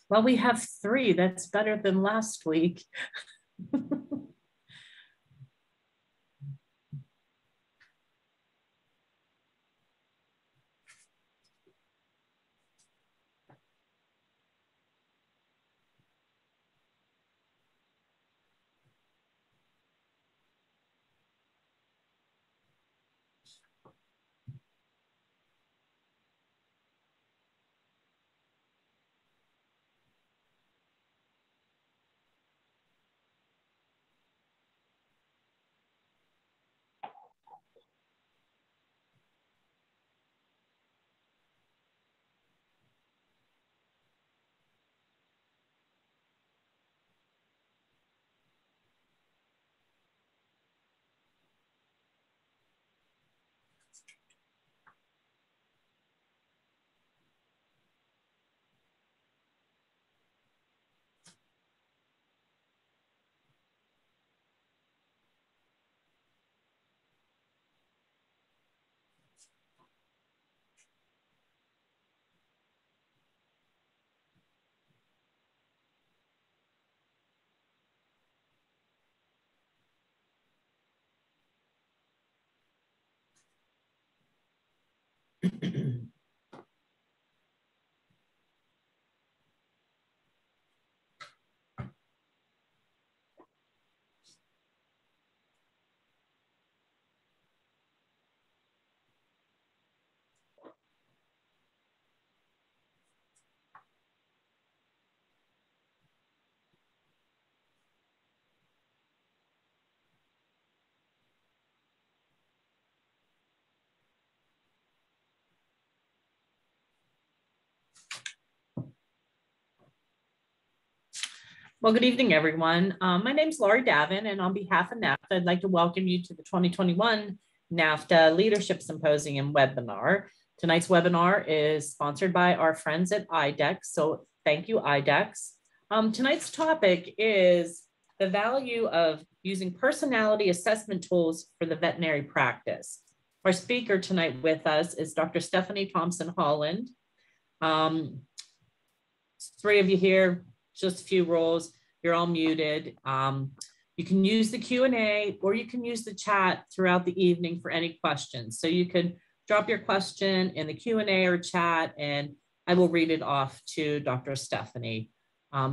Well, we have 3. That's better than last week. Well, good evening, everyone. My name is Laurie Davin, and on behalf of NAFTA, I'd like to welcome you to the 2021 NAFTA Leadership Symposium webinar. Tonight's webinar is sponsored by our friends at IDEX, so thank you, IDEX. Tonight's topic is the value of using personality assessment tools for the veterinary practice. Our speaker tonight with us is Dr. Stephanie Thompson-Holland. 3 of you here. Just a few roles. You're all muted. You can use the Q&A or you can use the chat throughout the evening for any questions. So you can drop your question in the Q&A or chat and I will read it off to Dr. Stephanie.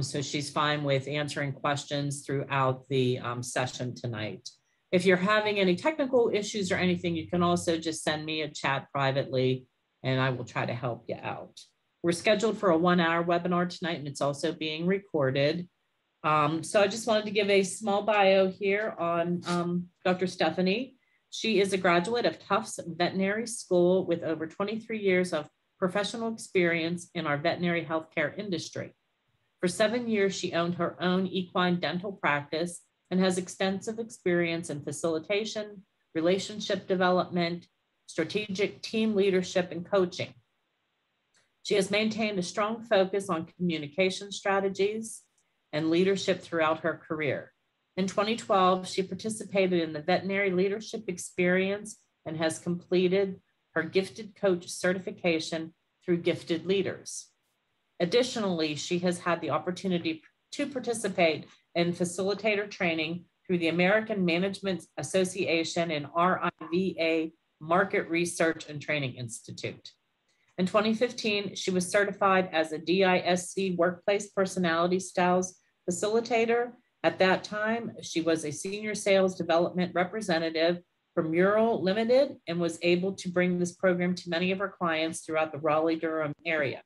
So she's fine with answering questions throughout the session tonight. If you're having any technical issues or anything, you can also just send me a chat privately and I will try to help you out. We're scheduled for a 1-hour webinar tonight, and it's also being recorded. So I just wanted to give a small bio here on Dr. Stephanie. She is a graduate of Tufts Veterinary School with over 23 years of professional experience in our veterinary healthcare industry. For 7 years, she owned her own equine dental practice and has extensive experience in facilitation, relationship development, strategic team leadership, and coaching. She has maintained a strong focus on communication strategies and leadership throughout her career. In 2012, she participated in the Veterinary Leadership Experience and has completed her Gifted Coach certification through Gifted Leaders. Additionally, she has had the opportunity to participate in facilitator training through the American Management Association and RIVA Market Research and Training Institute. In 2015, she was certified as a DISC Workplace Personality Styles Facilitator. At that time, she was a senior sales development representative for Mural Limited and was able to bring this program to many of her clients throughout the Raleigh-Durham area.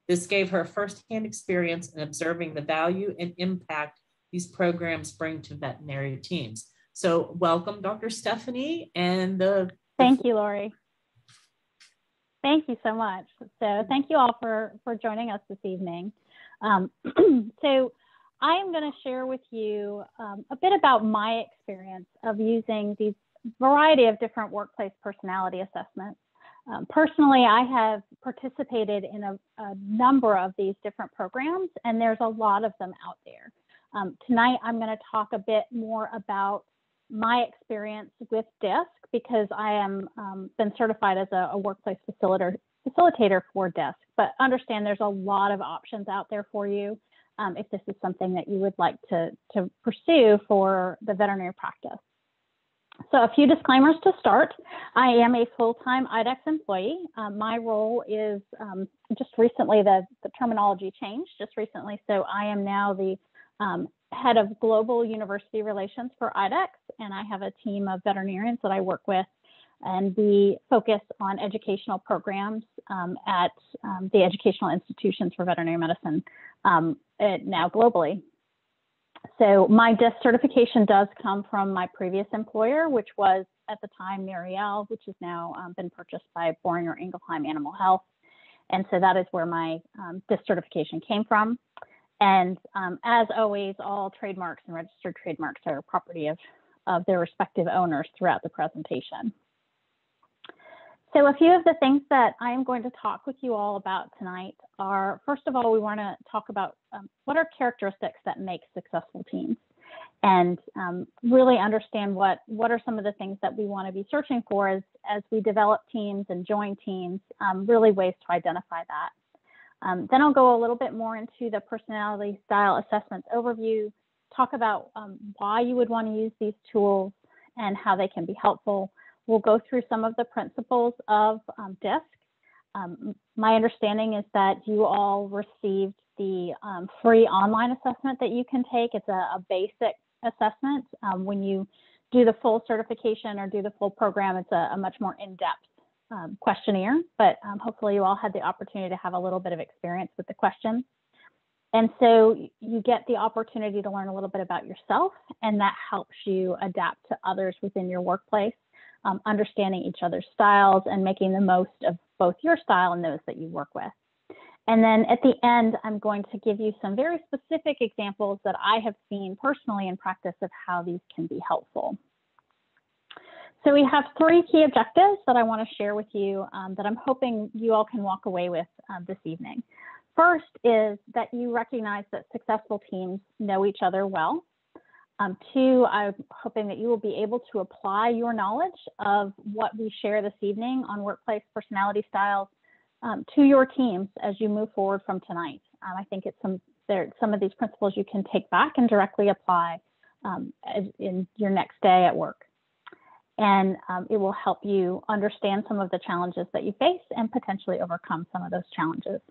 This gave her firsthand experience in observing the value and impact these programs bring to veterinary teams. So welcome, Dr. Stephanie. And Thank you, Laurie. Thank you so much. So thank you all for joining us this evening. So I am going to share with you a bit about my experience of using these variety of different workplace personality assessments. Personally, I have participated in a number of these different programs, and there's a lot of them out there. Tonight, I'm going to talk a bit more about my experience with DISC because I am been certified as a workplace facilitator for DISC, but understand there's a lot of options out there for you if this is something that you would like to pursue for the veterinary practice. So a few disclaimers to start. I am a full-time IDEX employee. My role is just recently, the terminology changed just recently. So I am now the head of global university relations for IDEX, and I have a team of veterinarians that I work with, and we focus on educational programs at the educational institutions for veterinary medicine now globally. So my DISC certification does come from my previous employer, which was at the time Marielle, which has now been purchased by Boehringer Ingelheim Animal Health. And so that is where my DISC certification came from. And as always, all trademarks and registered trademarks are property of their respective owners throughout the presentation. So a few of the things that I am going to talk with you all about tonight are, first of all, we want to talk about what are characteristics that make successful teams, and really understand what are some of the things that we want to be searching for as we develop teams and join teams, really ways to identify that. Then I'll go a little bit more into the personality style assessments overview, talk about why you would want to use these tools and how they can be helpful. We'll go through some of the principles of DISC. My understanding is that you all received the free online assessment that you can take. It's a basic assessment. When you do the full certification or do the full program, it's a much more in-depth questionnaire, but hopefully you all had the opportunity to have a little bit of experience with the questions. And so you get the opportunity to learn a little bit about yourself, and that helps you adapt to others within your workplace. Understanding each other's styles and making the most of both your style and those that you work with. And then at the end, I'm going to give you some very specific examples that I have seen personally in practice of how these can be helpful. So we have 3 key objectives that I want to share with you that I'm hoping you all can walk away with this evening. First is that you recognize that successful teams know each other well. 2, I'm hoping that you will be able to apply your knowledge of what we share this evening on workplace personality styles to your teams as you move forward from tonight. I think it's some of these principles you can take back and directly apply in your next day at work. And it will help you understand some of the challenges that you face and potentially overcome some of those challenges.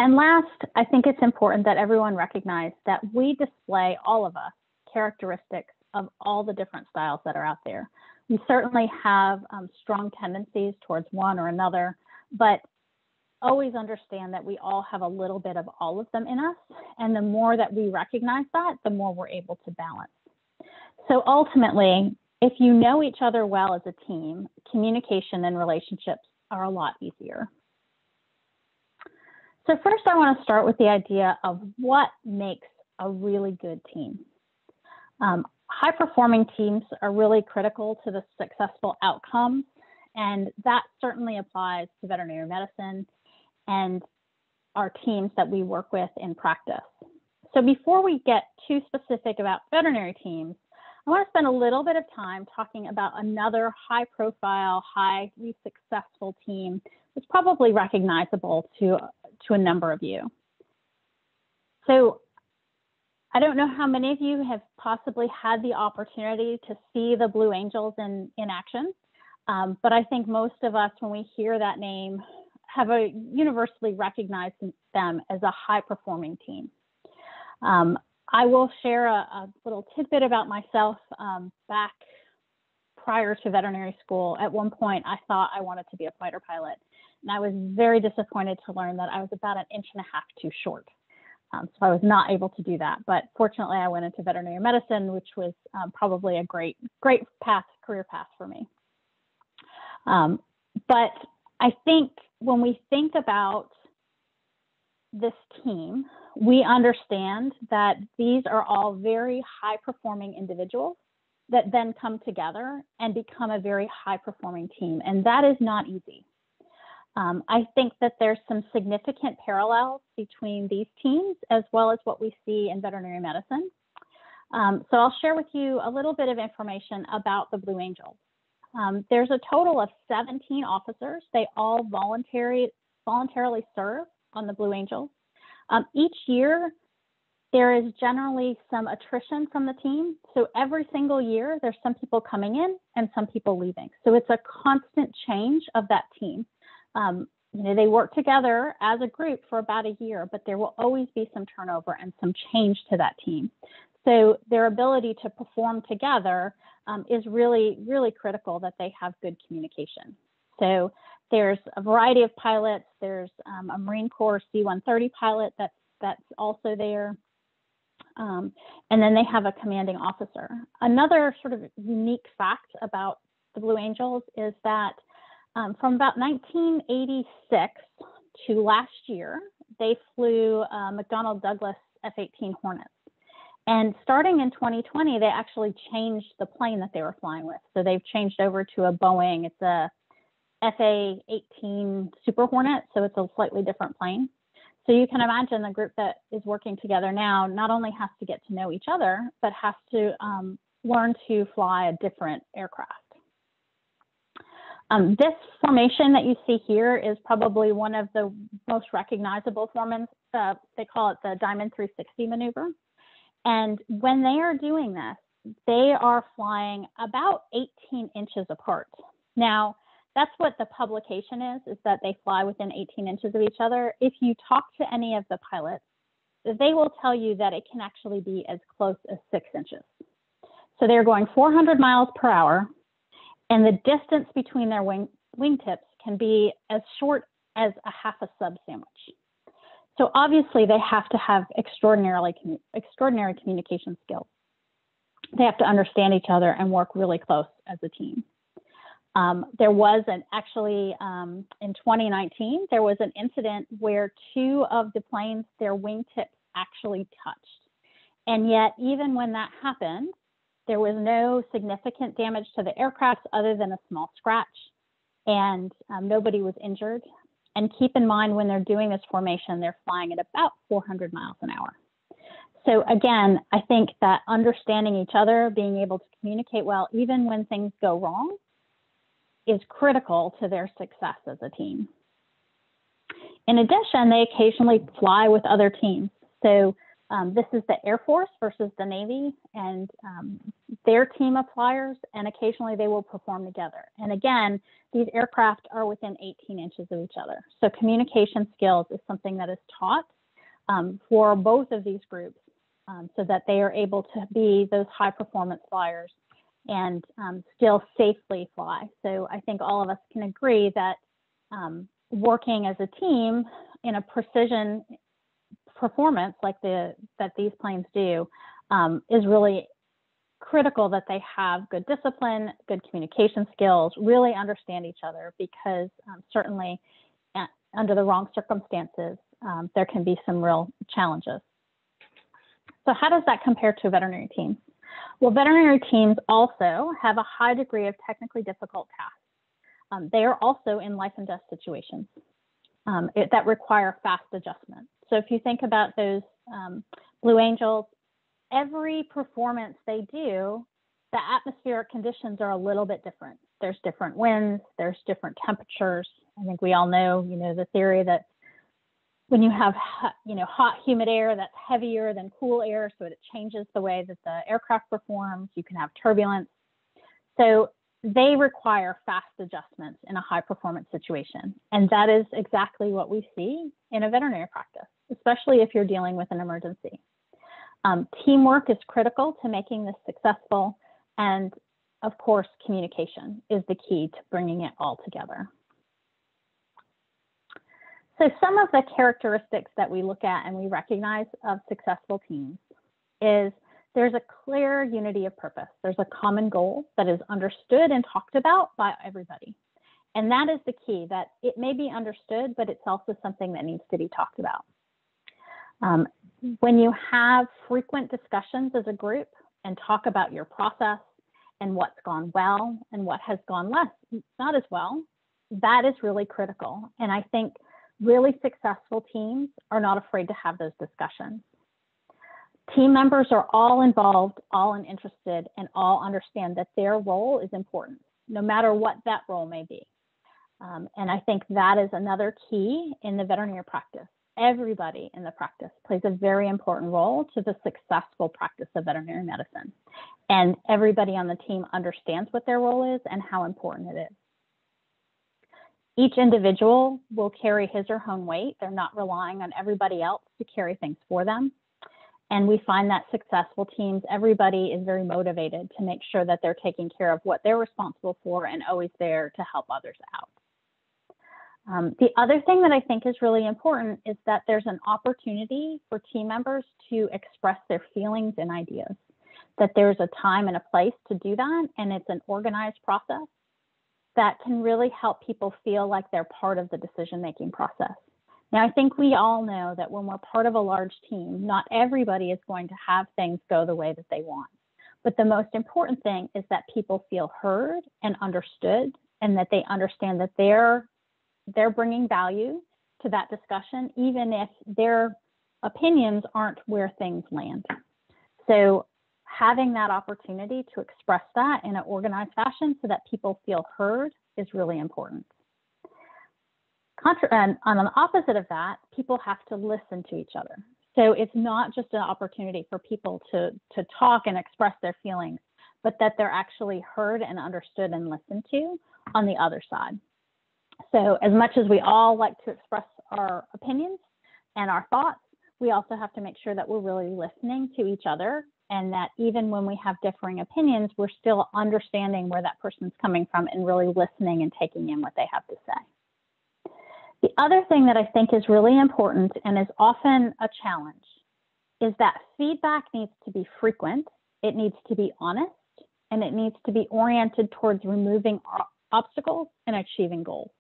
And last, I think it's important that everyone recognize that we display, all of us, characteristics of all the different styles that are out there. We certainly have strong tendencies towards one or another, but always understand that we all have a little bit of all of them in us. And the more that we recognize that, the more we're able to balance. So ultimately, if you know each other well as a team, communication and relationships are a lot easier. So first, I want to start with the idea of what makes a really good team. High-performing teams are really critical to the successful outcomes, and that certainly applies to veterinary medicine and our teams that we work with in practice. So before we get too specific about veterinary teams, I want to spend a little bit of time talking about another high-profile, highly successful team that's probably recognizable to a number of you. So I don't know how many of you have possibly had the opportunity to see the Blue Angels in action, but I think most of us, when we hear that name, have universally recognized them as a high-performing team. I will share a little tidbit about myself. Back prior to veterinary school, at one point, I thought I wanted to be a fighter pilot, and I was very disappointed to learn that I was about 1.5 inches too short. So I was not able to do that. But fortunately, I went into veterinary medicine, which was probably a great career path for me. But I think when we think about this team, we understand that these are all very high-performing individuals that then come together and become a very high-performing team. And that is not easy. I think that there's some significant parallels between these teams as well as what we see in veterinary medicine. So I'll share with you a little bit of information about the Blue Angels. There's a total of 17 officers. They all voluntarily serve on the Blue Angels. Each year, there is generally some attrition from the team. So every single year, there's some people coming in and some people leaving. So it's a constant change of that team. They work together as a group for about a year, but there will always be some turnover and some change to that team. So their ability to perform together is really, really critical that they have good communication. So there's a variety of pilots. There's a Marine Corps C-130 pilot that's also there. And then they have a commanding officer. Another sort of unique fact about the Blue Angels is that from about 1986 to last year, they flew McDonnell Douglas F-18 Hornets. And starting in 2020, they actually changed the plane that they were flying with. So they've changed over to a Boeing. It's a FA-18 Super Hornet, so it's a slightly different plane. So you can imagine the group that is working together now not only has to get to know each other, but has to learn to fly a different aircraft. This formation that you see here is probably one of the most recognizable formations. They call it the Diamond 360 maneuver. And when they are doing this, they are flying about 18 inches apart. Now, that's what the publication is that they fly within 18 inches of each other. If you talk to any of the pilots, they will tell you that it can actually be as close as 6 inches. So they're going 400 miles per hour, and the distance between their wingtips can be as short as a half a sub sandwich. So obviously they have to have extraordinary communication skills. They have to understand each other and work really close as a team. There was actually in 2019, there was an incident where 2 of the planes, their wingtips actually touched. And yet, even when that happened, there was no significant damage to the aircraft other than a small scratch, and nobody was injured. And keep in mind, when they're doing this formation, they're flying at about 400 miles an hour. So again, I think that understanding each other, being able to communicate well, even when things go wrong, is critical to their success as a team. In addition, they occasionally fly with other teams. So this is the Air Force versus the Navy, and their team of flyers, and occasionally they will perform together. And again, these aircraft are within 18 inches of each other. So communication skills is something that is taught for both of these groups so that they are able to be those high performance flyers and still safely fly. So I think all of us can agree that working as a team in a precision performance like that these planes do is really critical, that they have good discipline, good communication skills, really understand each other, because certainly under the wrong circumstances, there can be some real challenges. So how does that compare to veterinary teams? Well, veterinary teams also have a high degree of technically difficult tasks. They are also in life and death situations that require fast adjustment. So if you think about those Blue Angels, every performance they do, the atmospheric conditions are a little bit different. There's different winds, there's different temperatures. I think we all know, the theory that when you have, hot, humid air, that's heavier than cool air, so it changes the way that the aircraft performs. You can have turbulence. So they require fast adjustments in a high performance situation. And that is exactly what we see in a veterinary practice, especially if you're dealing with an emergency. Teamwork is critical to making this successful. And of course, communication is the key to bringing it all together. So some of the characteristics that we look at and we recognize of successful teams is there's a clear unity of purpose. There's a common goal that is understood and talked about by everybody. And that is the key, that it may be understood, but it's also something that needs to be talked about. When you have frequent discussions as a group and talk about your process and what's gone well and what has gone not as well, that is really critical. And I think really successful teams are not afraid to have those discussions. Team members are all involved, all interested, and all understand that their role is important. no matter what that role may be. And I think that is another key in the veterinary practice. Everybody in the practice plays a very important role to the successful practice of veterinary medicine. And everybody on the team understands what their role is and how important it is. Each individual will carry his or her own weight. They're not relying on everybody else to carry things for them. And we find that successful teams, everybody is very motivated to make sure that they're taking care of what they're responsible for and always there to help others out. The other thing that I think is really important is that there's an opportunity for team members to express their feelings and ideas, that there's a time and a place to do that, and it's an organized process that can really help people feel like they're part of the decision-making process. Now, I think we all know that when we're part of a large team, not everybody is going to have things go the way that they want. But the most important thing is that people feel heard and understood, and that they understand that they're bringing value to that discussion, even if their opinions aren't where things land. So having that opportunity to express that in an organized fashion so that people feel heard is really important. And on the opposite of that, people have to listen to each other. So it's not just an opportunity for people to talk and express their feelings, but that they're actually heard and understood and listened to on the other side. So as much as we all like to express our opinions and our thoughts, we also have to make sure that we're really listening to each other, and that even when we have differing opinions, we're still understanding where that person's coming from and really listening and taking in what they have to say. The other thing that I think is really important and is often a challenge is that feedback needs to be frequent, it needs to be honest, and it needs to be oriented towards removing obstacles and achieving goals.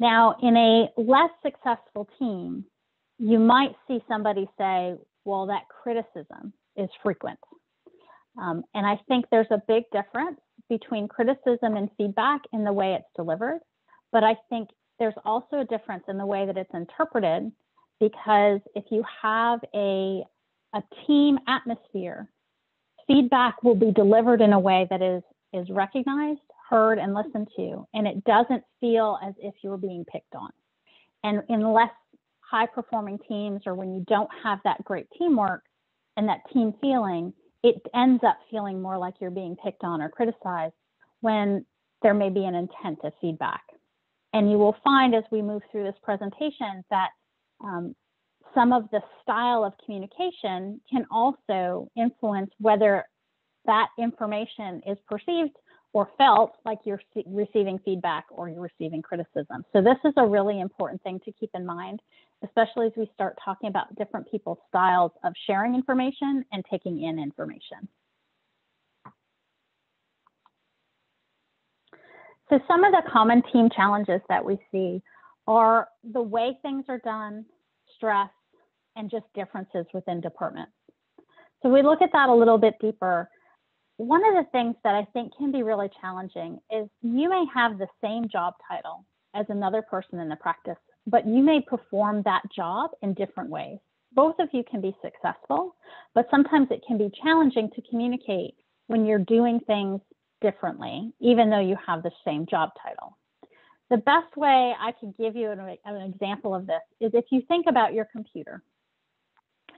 Now, in a less successful team, you might see somebody say, well, that criticism is frequent. And I think there's a big difference between criticism and feedback in the way it's delivered. But I think there's also a difference in the way that it's interpreted, because if you have a team atmosphere, feedback will be delivered in a way that is recognized, heard, and listened to, and it doesn't feel as if you're being picked on. And in less high-performing teams, or when you don't have that great teamwork and that team feeling, it ends up feeling more like you're being picked on or criticized when there may be an intent of feedback. And you will find as we move through this presentation that some of the style of communication can also influence whether that information is perceived or felt like you're receiving feedback or you're receiving criticism. So this is a really important thing to keep in mind, especially as we start talking about different people's styles of sharing information and taking in information. So some of the common team challenges that we see are the way things are done, stress, and just differences within departments. So we look at that a little bit deeper. One of the things that I think can be really challenging is you may have the same job title as another person in the practice, but you may perform that job in different ways. Both of you can be successful, but sometimes it can be challenging to communicate when you're doing things differently, even though you have the same job title. The best way I could give you an example of this is if you think about your computer,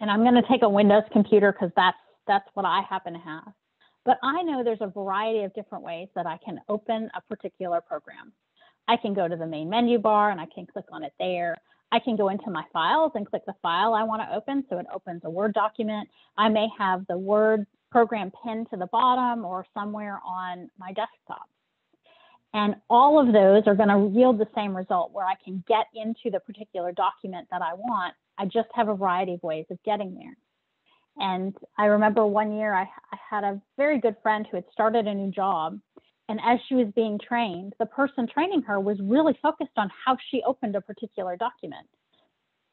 and I'm going to take a Windows computer because that's what I happen to have. But I know there's a variety of different ways that I can open a particular program. I can go to the main menu bar and I can click on it there. I can go into my files and click the file I want to open, so it opens a Word document. I may have the Word program pinned to the bottom or somewhere on my desktop. And all of those are going to yield the same result where I can get into the particular document that I want. I just have a variety of ways of getting there. And I remember one year I had a very good friend who had started a new job. And as she was being trained, the person training her was really focused on how she opened a particular document.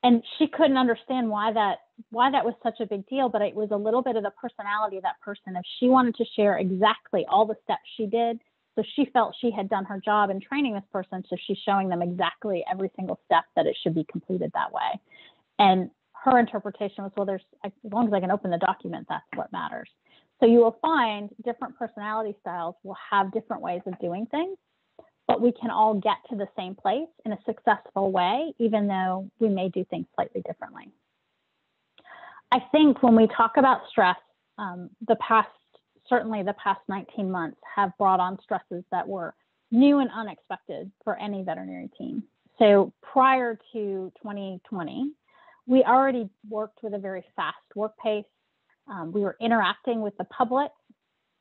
And she couldn't understand why that was such a big deal, but it was a little bit of the personality of that person. If she wanted to share exactly all the steps she did, so she felt she had done her job in training this person, so she's showing them exactly every single step that it should be completed that way. And her interpretation was, well, as long as I can open the document, that's what matters. So you will find different personality styles will have different ways of doing things, but we can all get to the same place in a successful way, even though we may do things slightly differently. I think when we talk about stress, certainly the past 19 months have brought on stresses that were new and unexpected for any veterinary team. So prior to 2020, we already worked with a very fast work pace. We were interacting with the public.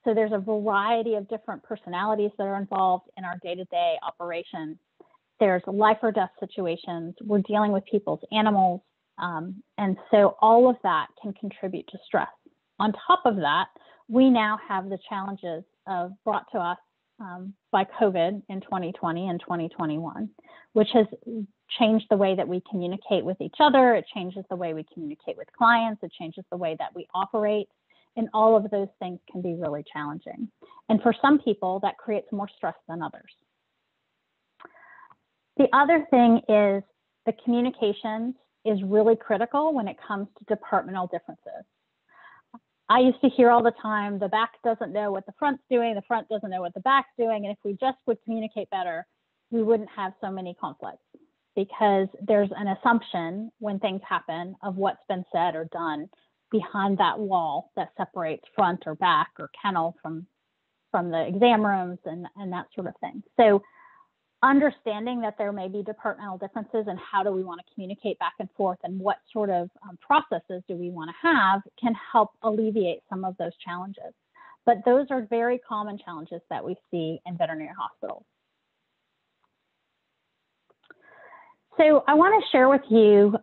So there's a variety of different personalities that are involved in our day-to-day operation. There's life or death situations. We're dealing with people's animals. And so all of that can contribute to stress. On top of that, we now have the challenges brought to us by COVID in 2020 and 2021, which has changed the way that we communicate with each other. It changes the way we communicate with clients. It changes the way that we operate. And all of those things can be really challenging. And for some people, that creates more stress than others. The other thing is the communications is really critical when it comes to departmental differences. I used to hear all the time, the back doesn't know what the front's doing, the front doesn't know what the back's doing, and if we just would communicate better, we wouldn't have so many conflicts, because there's an assumption when things happen of what's been said or done behind that wall that separates front or back or kennel from the exam rooms and that sort of thing. So understanding that there may be departmental differences and how do we want to communicate back and forth and what sort of processes do we want to have can help alleviate some of those challenges. But those are very common challenges that we see in veterinary hospitals. So I want to share with you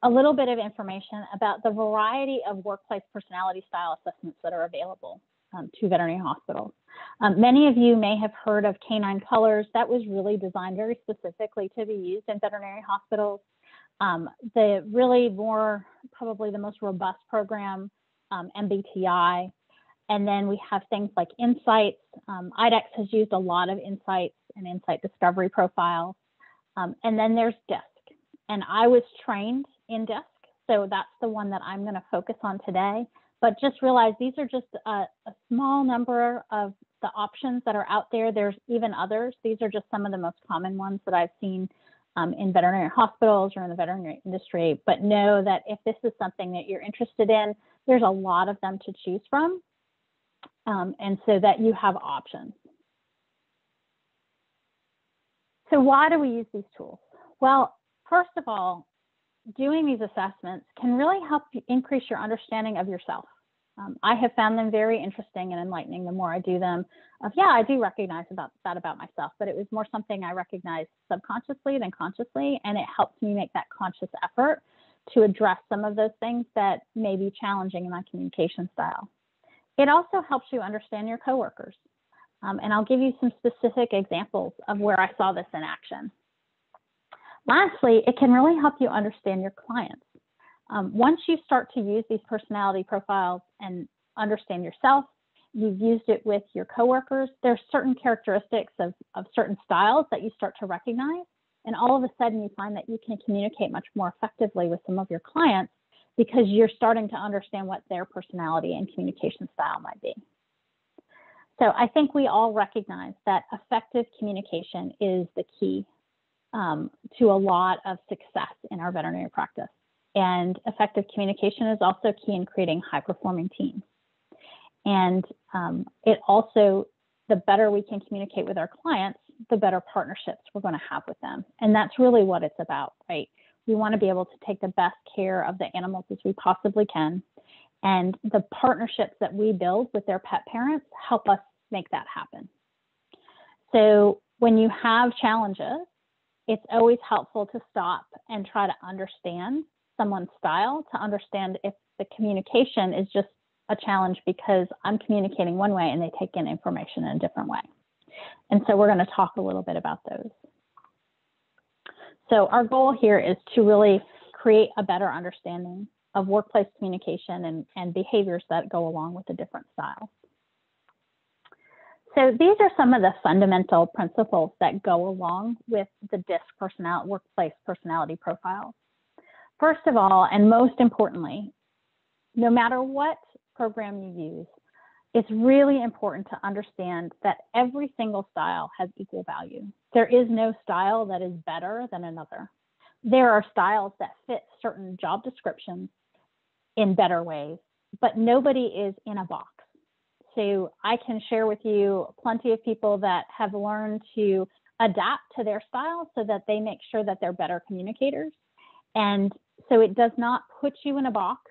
a little bit of information about the variety of workplace personality style assessments that are available to veterinary hospitals. Many of you may have heard of Canine Colors. That was really designed very specifically to be used in veterinary hospitals. The really probably the most robust program, MBTI. And then we have things like Insights. IDEXX has used a lot of Insights and Insight Discovery profiles. And then there's DISC. And I was trained in DISC, so that's the one that I'm going to focus on today. But just realize these are just a small number of the options that are out there. There's even others. These are just some of the most common ones that I've seen in veterinary hospitals or in the veterinary industry. But know that if this is something that you're interested in, there's a lot of them to choose from, and so that you have options. So why do we use these tools? Well, first of all, doing these assessments can really help you increase your understanding of yourself. I have found them very interesting and enlightening the more I do them. Yeah, I do recognize that about myself, but it was more something I recognized subconsciously than consciously, and it helps me make that conscious effort to address some of those things that may be challenging in my communication style. It also helps you understand your coworkers, and I'll give you some specific examples of where I saw this in action. Lastly, it can really help you understand your clients. Once you start to use these personality profiles and understand yourself, you've used it with your coworkers, there's certain characteristics of certain styles that you start to recognize. And all of a sudden you find that you can communicate much more effectively with some of your clients because you're starting to understand what their personality and communication style might be. So I think we all recognize that effective communication is the key to a lot of success in our veterinary practice. And effective communication is also key in creating high-performing teams. And it also, the better we can communicate with our clients, the better partnerships we're going to have with them. And that's really what it's about, right? We want to be able to take the best care of the animals as we possibly can. And the partnerships that we build with their pet parents help us make that happen. So when you have challenges, it's always helpful to stop and try to understand someone's style, to understand if the communication is just a challenge because I'm communicating one way and they take in information in a different way. And so we're going to talk a little bit about those. So our goal here is to really create a better understanding of workplace communication and behaviors that go along with the different styles. So these are some of the fundamental principles that go along with the DISC workplace personality profiles. First of all, and most importantly, no matter what program you use, it's really important to understand that every single style has equal value. There is no style that is better than another. There are styles that fit certain job descriptions in better ways, but nobody is in a box. So I can share with you plenty of people that have learned to adapt to their style so that they make sure that they're better communicators. And so it does not put you in a box.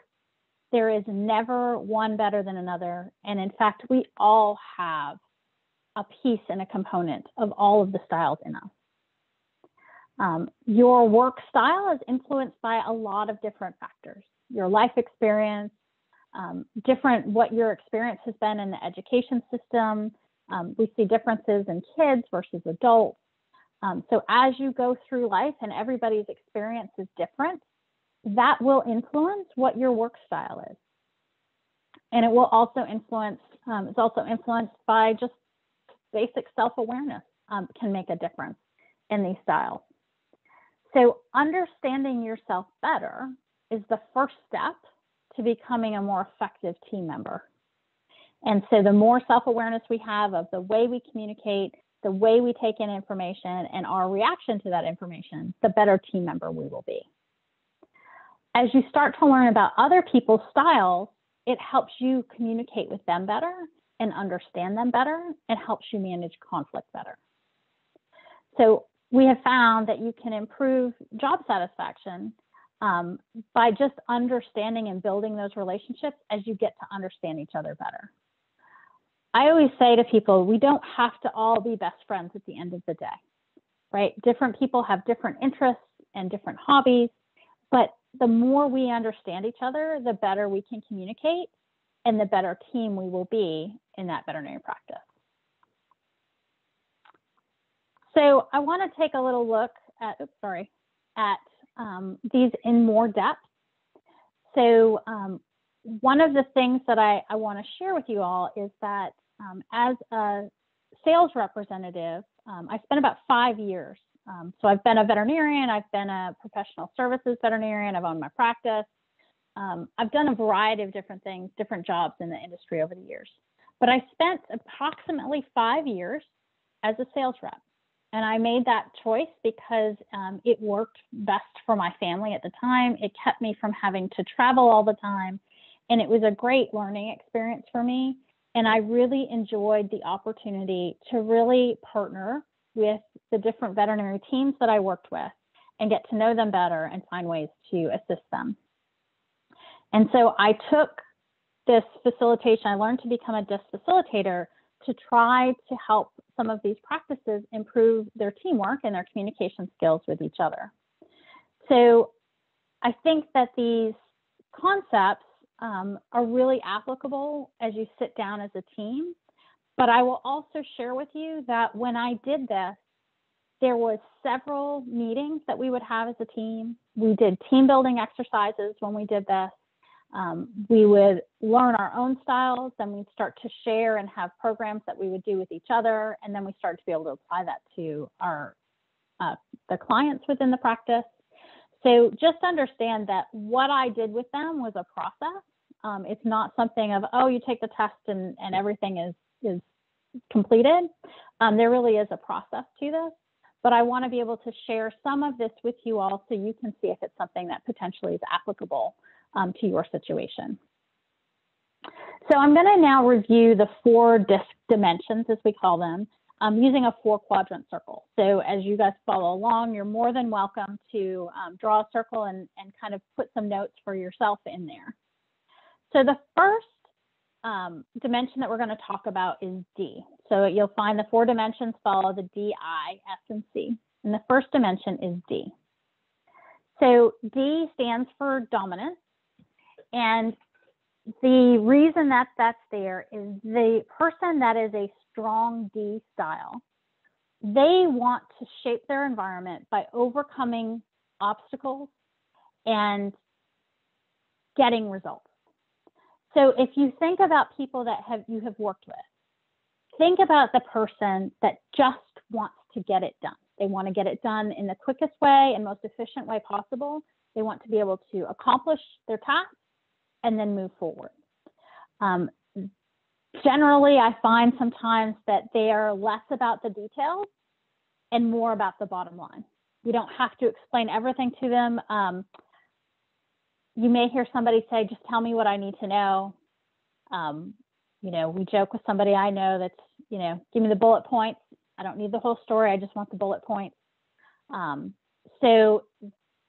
There is never one better than another. And in fact, we all have a piece and a component of all of the styles in us. Your work style is influenced by a lot of different factors. Your life experience, what your experience has been in the education system. We see differences in kids versus adults. So as you go through life and everybody's experience is different, that will influence what your work style is. And it will also influence, it's also influenced by just basic self-awareness can make a difference in these styles. So understanding yourself better is the first step to becoming a more effective team member. And so the more self-awareness we have of the way we communicate, the way we take in information, and our reaction to that information, the better team member we will be. As you start to learn about other people's styles, it helps you communicate with them better and understand them better. It helps you manage conflict better. So we have found that you can improve job satisfaction by just understanding and building those relationships as you get to understand each other better. I always say to people, we don't have to all be best friends at the end of the day, right? Different people have different interests and different hobbies, but the more we understand each other, the better we can communicate and the better team we will be in that veterinary practice. So I want to take a little look at, these in more depth. So one of the things that I want to share with you all is that as a sales representative, I spent about 5 years. So I've been a veterinarian, I've been a professional services veterinarian, I've owned my practice. I've done a variety of different things, different jobs in the industry over the years. But I spent approximately 5 years as a sales rep. And I made that choice because it worked best for my family at the time. It kept me from having to travel all the time. And it was a great learning experience for me. And I really enjoyed the opportunity to really partner with the different veterinary teams that I worked with and get to know them better and find ways to assist them. And so I took this facilitation, I learned to become a DISC facilitator to try to help some of these practices improve their teamwork and their communication skills with each other. So I think that these concepts are really applicable as you sit down as a team. But I will also share with you that when I did this, there was several meetings that we would have as a team. We did team building exercises when we did this. We would learn our own styles, then we'd start to share and have programs that we would do with each other. And then we started to be able to apply that to our the clients within the practice. So just understand that what I did with them was a process. It's not something of, oh, you take the test and everything is completed. There really is a process to this, but I want to be able to share some of this with you all so you can see if it's something that potentially is applicable to your situation. So I'm going to now review the 4 DISC dimensions, as we call them, using a 4-quadrant circle. So as you guys follow along, you're more than welcome to draw a circle and kind of put some notes for yourself in there. So the first dimension that we're going to talk about is D. So you'll find the 4 dimensions follow the D, I, S, and C. And the first dimension is D. So D stands for dominance. And the reason that that's there is the person that is a strong D style, they want to shape their environment by overcoming obstacles and getting results. So if you think about people that you have worked with, think about the person that just wants to get it done. They want to get it done in the quickest way and most efficient way possible. They want to be able to accomplish their task and then move forward. Generally, I find sometimes that they are less about the details and more about the bottom line. We don't have to explain everything to them. You may hear somebody say, just tell me what I need to know. You know, we joke with somebody I know that's, you know, give me the bullet points. I don't need the whole story. I just want the bullet points. So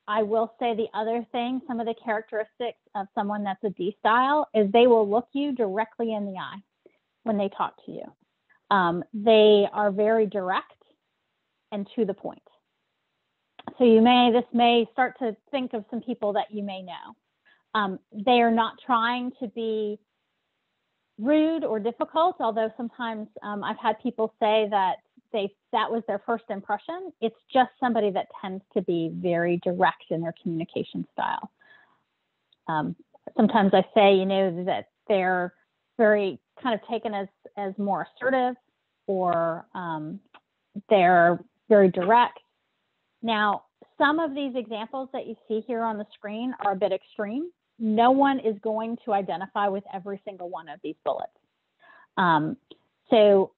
I will say the other thing, some of the characteristics of someone that's a D style is they will look you directly in the eye when they talk to you. They are very direct and to the point. So this may start to think of some people that you may know. They are not trying to be rude or difficult, although sometimes I've had people say that that was their first impression. It's just somebody that tends to be very direct in their communication style. Sometimes I say, you know, that they're very kind of taken as more assertive, or they're very direct. Now, some of these examples that you see here on the screen are a bit extreme. No one is going to identify with every single one of these bullets. So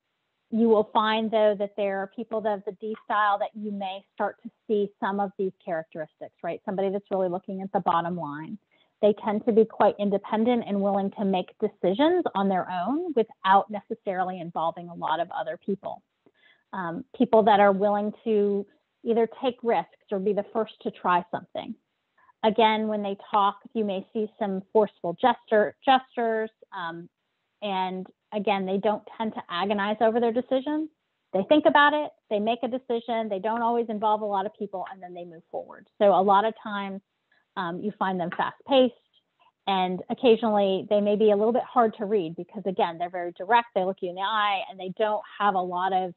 you will find, though, that there are people that have the D style that you may start to see some of these characteristics, right? Somebody that's really looking at the bottom line. They tend to be quite independent and willing to make decisions on their own without necessarily involving a lot of other people. People that are willing to either take risks or be the first to try something. Again, when they talk, you may see some forceful gestures. And again, they don't tend to agonize over their decisions. They think about it, they make a decision, they don't always involve a lot of people, and then they move forward. So a lot of times you find them fast-paced, and occasionally they may be a little bit hard to read because, again, they're very direct, they look you in the eye, and they don't have a lot of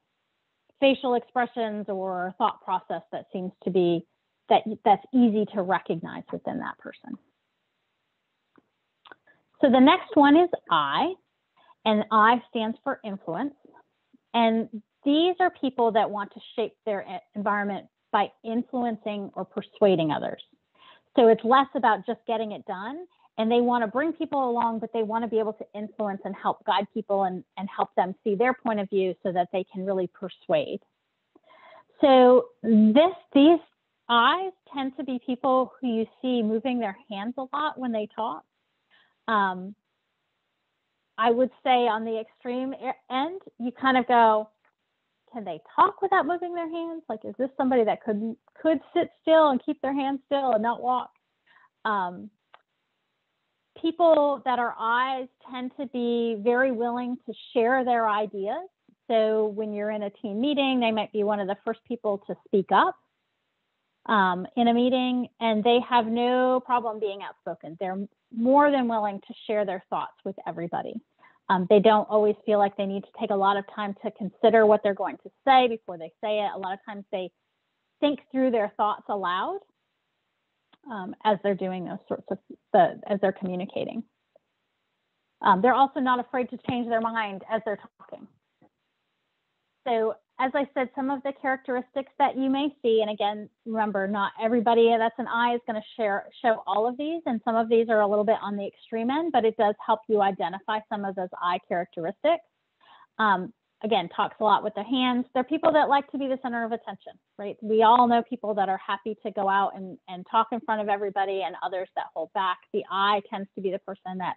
facial expressions or thought process that seems to be that's easy to recognize within that person. So the next one is I, and I stands for influence. And these are people that want to shape their environment by influencing or persuading others. So it's less about just getting it done, and they want to bring people along, but they want to be able to influence and help guide people and help them see their point of view so that they can really persuade. So these I's tend to be people who you see moving their hands a lot when they talk. I would say on the extreme end, you kind of go, can they talk without moving their hands? Like, is this somebody that could sit still and keep their hands still and not walk? People that are I's tend to be very willing to share their ideas. So when you're in a team meeting, they might be one of the first people to speak up in a meeting, and they have no problem being outspoken. They're more than willing to share their thoughts with everybody. They don't always feel like they need to take a lot of time to consider what they're going to say before they say it. A lot of times they think through their thoughts aloud as they're doing those sorts of, as they're communicating. They're also not afraid to change their mind as they're talking. So as I said, some of the characteristics that you may see, and again, remember, not everybody that's an I is going to show all of these, and some of these are a little bit on the extreme end, but it does help you identify some of those I characteristics. Again, talks a lot with their hands. They're people that like to be the center of attention, right? We all know people that are happy to go out and talk in front of everybody, and others that hold back. The I tends to be the person that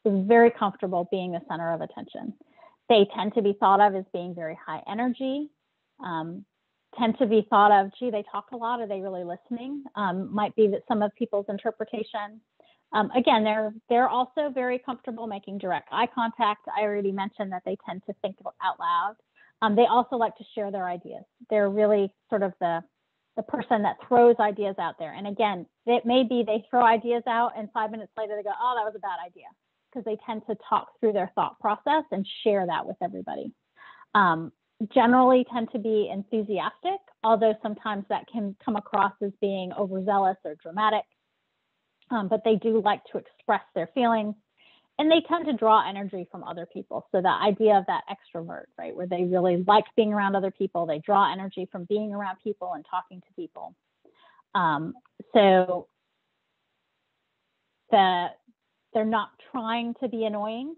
is very comfortable being the center of attention. They tend to be thought of as being very high energy, tend to be thought of, gee, they talk a lot, are they really listening? Might be that some of people's interpretation. Again, they're also very comfortable making direct eye contact. I already mentioned that they tend to think out loud. They also like to share their ideas. They're really sort of the person that throws ideas out there. And again, it may be they throw ideas out and 5 minutes later they go, oh, that was a bad idea, because they tend to talk through their thought process and share that with everybody. Generally tend to be enthusiastic, although sometimes that can come across as being overzealous or dramatic. But they do like to express their feelings, and they tend to draw energy from other people. So the idea of that extrovert, right, where they really like being around other people, they draw energy from being around people and talking to people. So they're not trying to be annoying.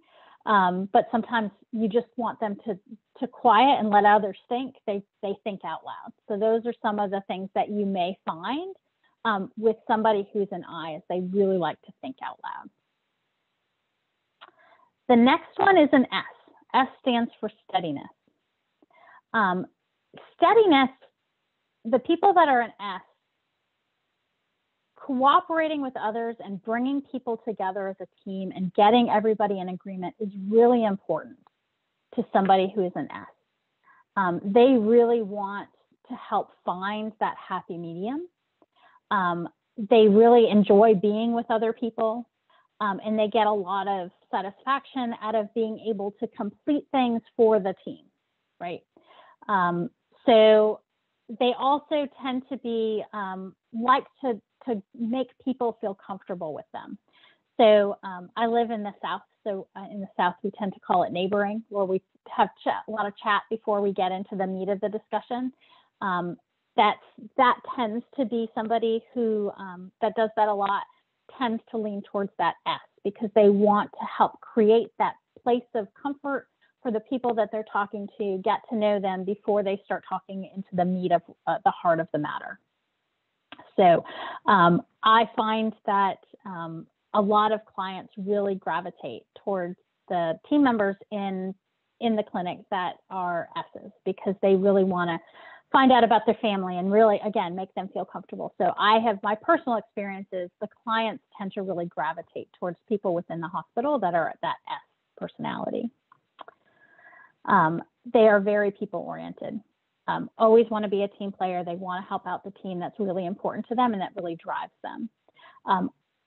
But sometimes you just want them to quiet and let out their stink. They think out loud. So those are some of the things that you may find with somebody who's an I, is they really like to think out loud. The next one is an S. S stands for steadiness. Steadiness, the people that are an S, cooperating with others and bringing people together as a team and getting everybody in agreement is really important to somebody who is an S. They really want to help find that happy medium. They really enjoy being with other people, and they get a lot of satisfaction out of being able to complete things for the team, right? So they also tend to be like to make people feel comfortable with them. So I live in the South. So in the South, we tend to call it neighboring, where we have a lot of chat before we get into the meat of the discussion. That tends to be somebody who that does that a lot, tends to lean towards that S, because they want to help create that place of comfort for the people that they're talking to, get to know them before they start talking into the meat of the heart of the matter. So I find that a lot of clients really gravitate towards the team members in the clinic that are S's, because they really want to find out about their family and really, again, make them feel comfortable. So I have my personal experiences, the clients tend to really gravitate towards people within the hospital that are at that S personality. They are very people oriented, always want to be a team player. They want to help out the team. That's really important to them, and that really drives them.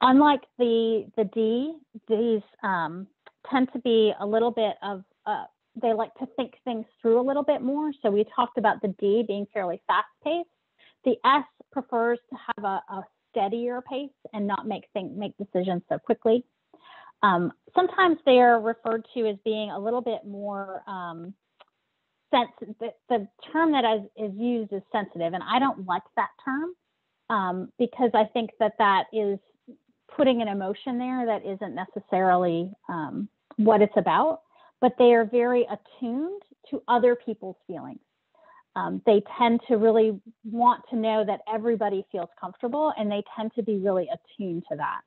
Unlike the D, these tend to be a little bit of, they like to think things through a little bit more. So we talked about the D being fairly fast paced. The S prefers to have a steadier pace and not make decisions so quickly. Sometimes they are referred to as being a little bit more the term that is used is sensitive, and I don't like that term because I think that is putting an emotion there that isn't necessarily what it's about, but they are very attuned to other people's feelings. They tend to really want to know that everybody feels comfortable, and they tend to be really attuned to that.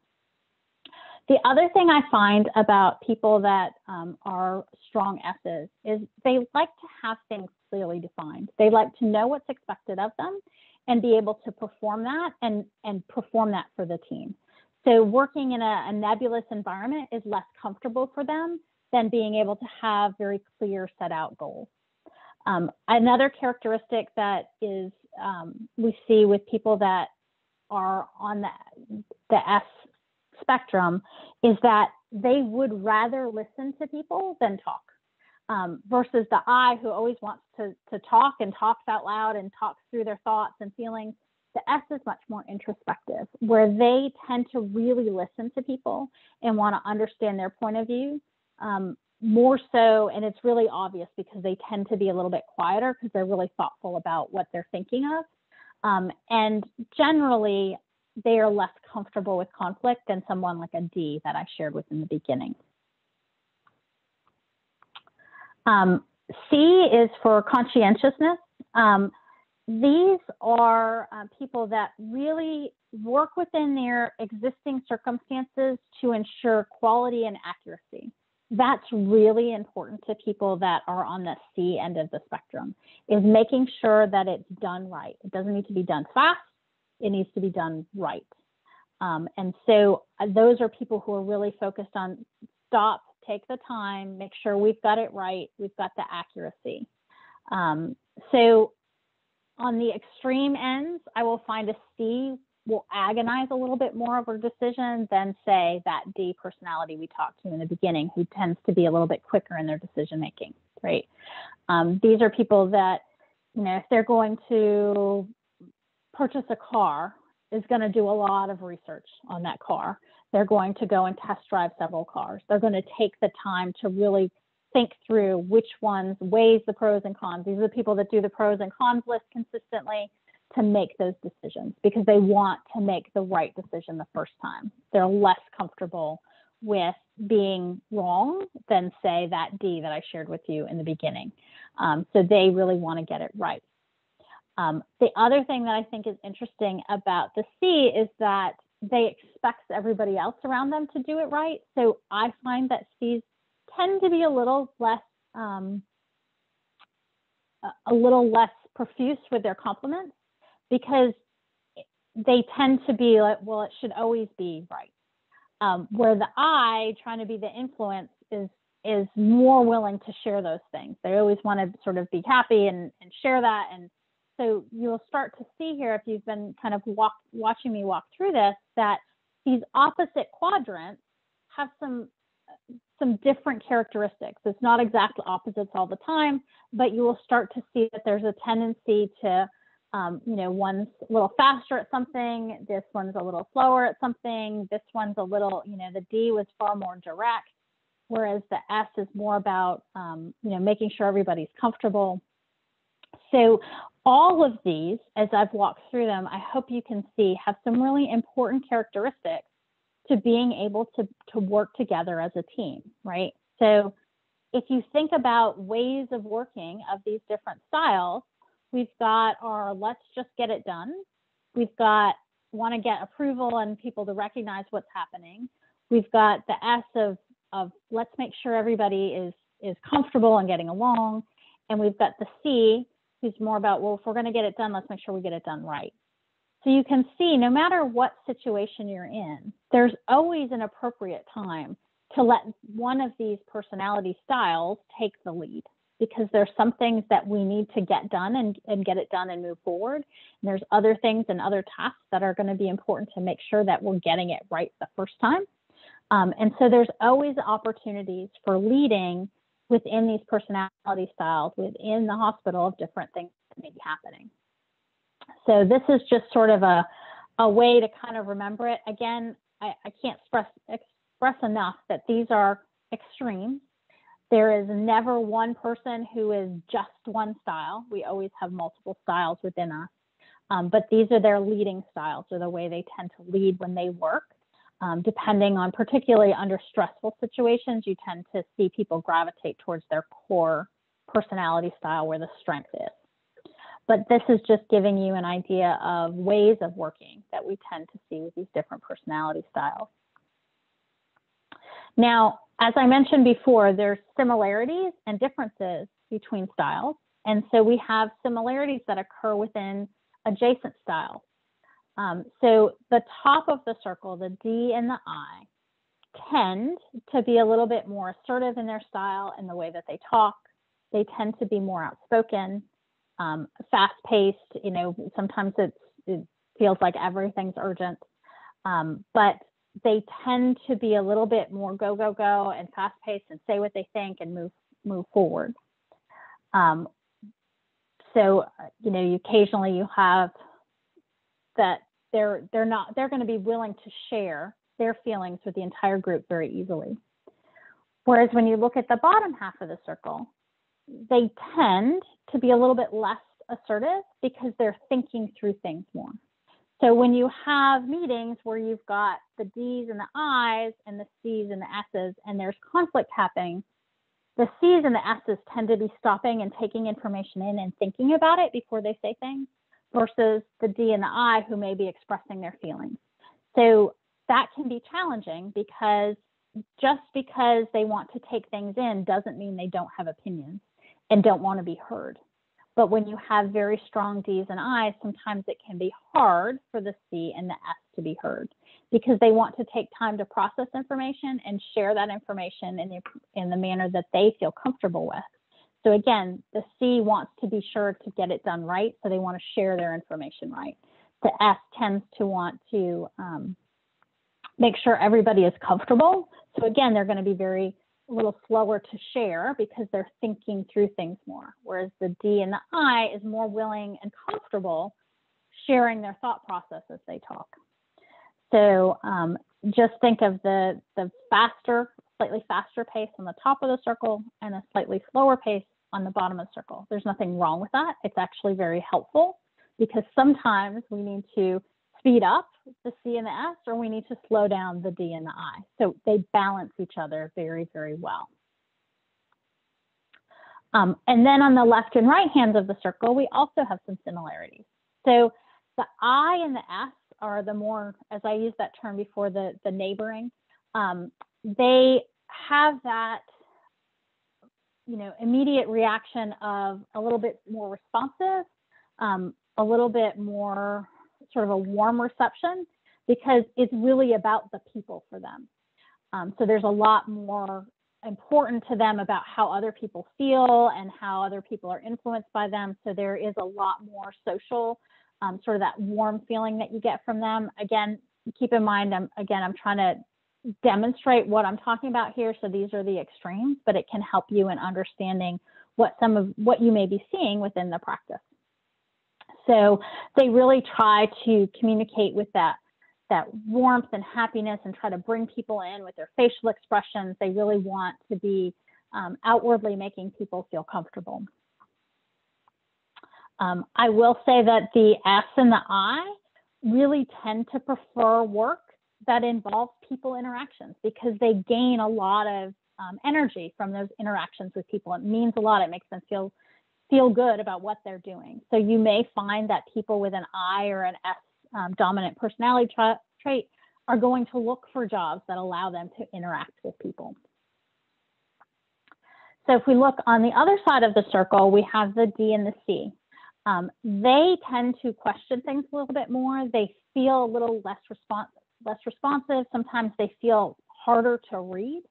The other thing I find about people that are strong S's is they like to have things clearly defined. They like to know what's expected of them and be able to perform that and perform that for the team. So working in a nebulous environment is less comfortable for them than being able to have very clear set out goals. Another characteristic that is we see with people that are on the S spectrum is that they would rather listen to people than talk, versus the I, who always wants to talk and talks out loud and talks through their thoughts and feelings. The S is much more introspective, where they tend to really listen to people and want to understand their point of view more so. And it's really obvious because they tend to be a little bit quieter because they're really thoughtful about what they're thinking of. And generally, they are less comfortable with conflict than someone like a D that I shared with in the beginning. C is for conscientiousness. These are people that really work within their existing circumstances to ensure quality and accuracy. That's really important to people that are on the C end of the spectrum, is making sure that it's done right. It doesn't need to be done fast. It needs to be done right. And so those are people who are really focused on stop, take the time, make sure we've got it right, we've got the accuracy. So on the extreme ends, I will find a C will agonize a little bit more over decision than, say, that D personality we talked to in the beginning, who tends to be a little bit quicker in their decision making, right? These are people that, if they're going to purchase a car, is going to do a lot of research on that car. They're going to go and test drive several cars. They're going to take the time to really think through which ones, weighs the pros and cons. These are the people that do the pros and cons list consistently to make those decisions because they want to make the right decision the first time. They're less comfortable with being wrong than, say, that D that I shared with you in the beginning. So they really want to get it right. The other thing that I think is interesting about the C is that they expect everybody else around them to do it right. So I find that C's tend to be a little less profuse with their compliments, because they tend to be like, well, it should always be right. Where the I, trying to be the influence, is more willing to share those things. They always want to sort of be happy and share that. And so you'll start to see here, if you've been kind of watching me walk through this, that these opposite quadrants have some different characteristics. It's not exactly opposites all the time, but you will start to see that there's a tendency to, one's a little faster at something, this one's a little slower at something, this one's a little, the D was far more direct, whereas the S is more about, making sure everybody's comfortable. So all of these, as I've walked through them, I hope you can see, have some really important characteristics to being able to work together as a team, right? So if you think about ways of working of these different styles, we've got our let's just get it done. We've got want to get approval and people to recognize what's happening. We've got the S of let's make sure everybody is comfortable and getting along. And we've got the C, who's more about, well, if we're going to get it done, let's make sure we get it done right. So you can see, no matter what situation you're in, there's always an appropriate time to let one of these personality styles take the lead, because there's some things that we need to get done and get it done and move forward. And there's other things and other tasks that are going to be important to make sure that we're getting it right the first time. And so there's always opportunities for leading within these personality styles within the hospital of different things that may be happening. So this is just sort of a way to kind of remember it. Again, I can't express enough that these are extremes. There is never one person who is just one style. We always have multiple styles within us. But these are their leading styles, or the way they tend to lead when they work. Depending on, particularly under stressful situations, you tend to see people gravitate towards their core personality style where the strength is. But this is just giving you an idea of ways of working that we tend to see with these different personality styles. Now, as I mentioned before, there's similarities and differences between styles. And so we have similarities that occur within adjacent styles. So the top of the circle, the D and the I, tend to be a little bit more assertive in their style and the way that they talk. They tend to be more outspoken, fast-paced. Sometimes it feels like everything's urgent, but they tend to be a little bit more go, go, go and fast-paced and say what they think and move forward. So, occasionally you have that they're going to be willing to share their feelings with the entire group very easily. Whereas when you look at the bottom half of the circle, they tend to be a little bit less assertive because they're thinking through things more. So when you have meetings where you've got the D's and the I's and the C's and the S's, and there's conflict happening, the C's and the S's tend to be stopping and taking information in and thinking about it before they say things, versus the D and the I, who may be expressing their feelings. So that can be challenging, because just because they want to take things in doesn't mean they don't have opinions and don't want to be heard. But when you have very strong D's and I's, sometimes it can be hard for the C and the S to be heard, because they want to take time to process information and share that information in the manner that they feel comfortable with. So again, the C wants to be sure to get it done right, so they want to share their information right. The S tends to want to make sure everybody is comfortable. So again, they're going to be a little slower to share because they're thinking through things more. Whereas the D and the I is more willing and comfortable sharing their thought process as they talk. So just think of the slightly faster pace on the top of the circle and a slightly slower pace on the bottom of the circle. There's nothing wrong with that. It's actually very helpful, because sometimes we need to speed up the C and the S, or we need to slow down the D and the I. So they balance each other very, very well. And then on the left and right hands of the circle, we also have some similarities. So the I and the S are the more, as I used that term before, the neighboring. They have that, you know, immediate reaction of a little bit more responsive, a little bit more sort of a warm reception, because it's really about the people for them. So there's a lot more important to them about how other people feel and how other people are influenced by them. So there is a lot more social, sort of that warm feeling that you get from them. Again, keep in mind, I'm trying to demonstrate what I'm talking about here. So these are the extremes, but it can help you in understanding what some of what you may be seeing within the practice. So they really try to communicate with that warmth and happiness and try to bring people in with their facial expressions. They really want to be outwardly making people feel comfortable. I will say that the S and the I really tend to prefer work that involves people interactions, because they gain a lot of energy from those interactions with people. It means a lot. It makes them feel good about what they're doing. So you may find that people with an I or an S dominant personality trait are going to look for jobs that allow them to interact with people. So if we look on the other side of the circle, we have the D and the C. They tend to question things a little bit more. They feel a little less responsive. Sometimes they feel harder to read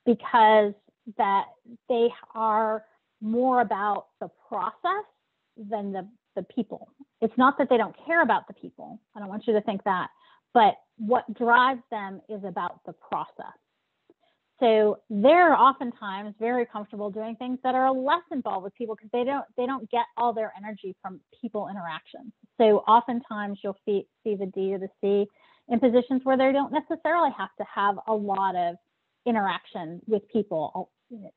because that they are more about the process than the people. It's not that they don't care about the people. I don't want you to think that, but what drives them is about the process. So they're oftentimes very comfortable doing things that are less involved with people, because they don't get all their energy from people interactions. So oftentimes you'll see the D or the C in positions where they don't necessarily have to have a lot of interaction with people,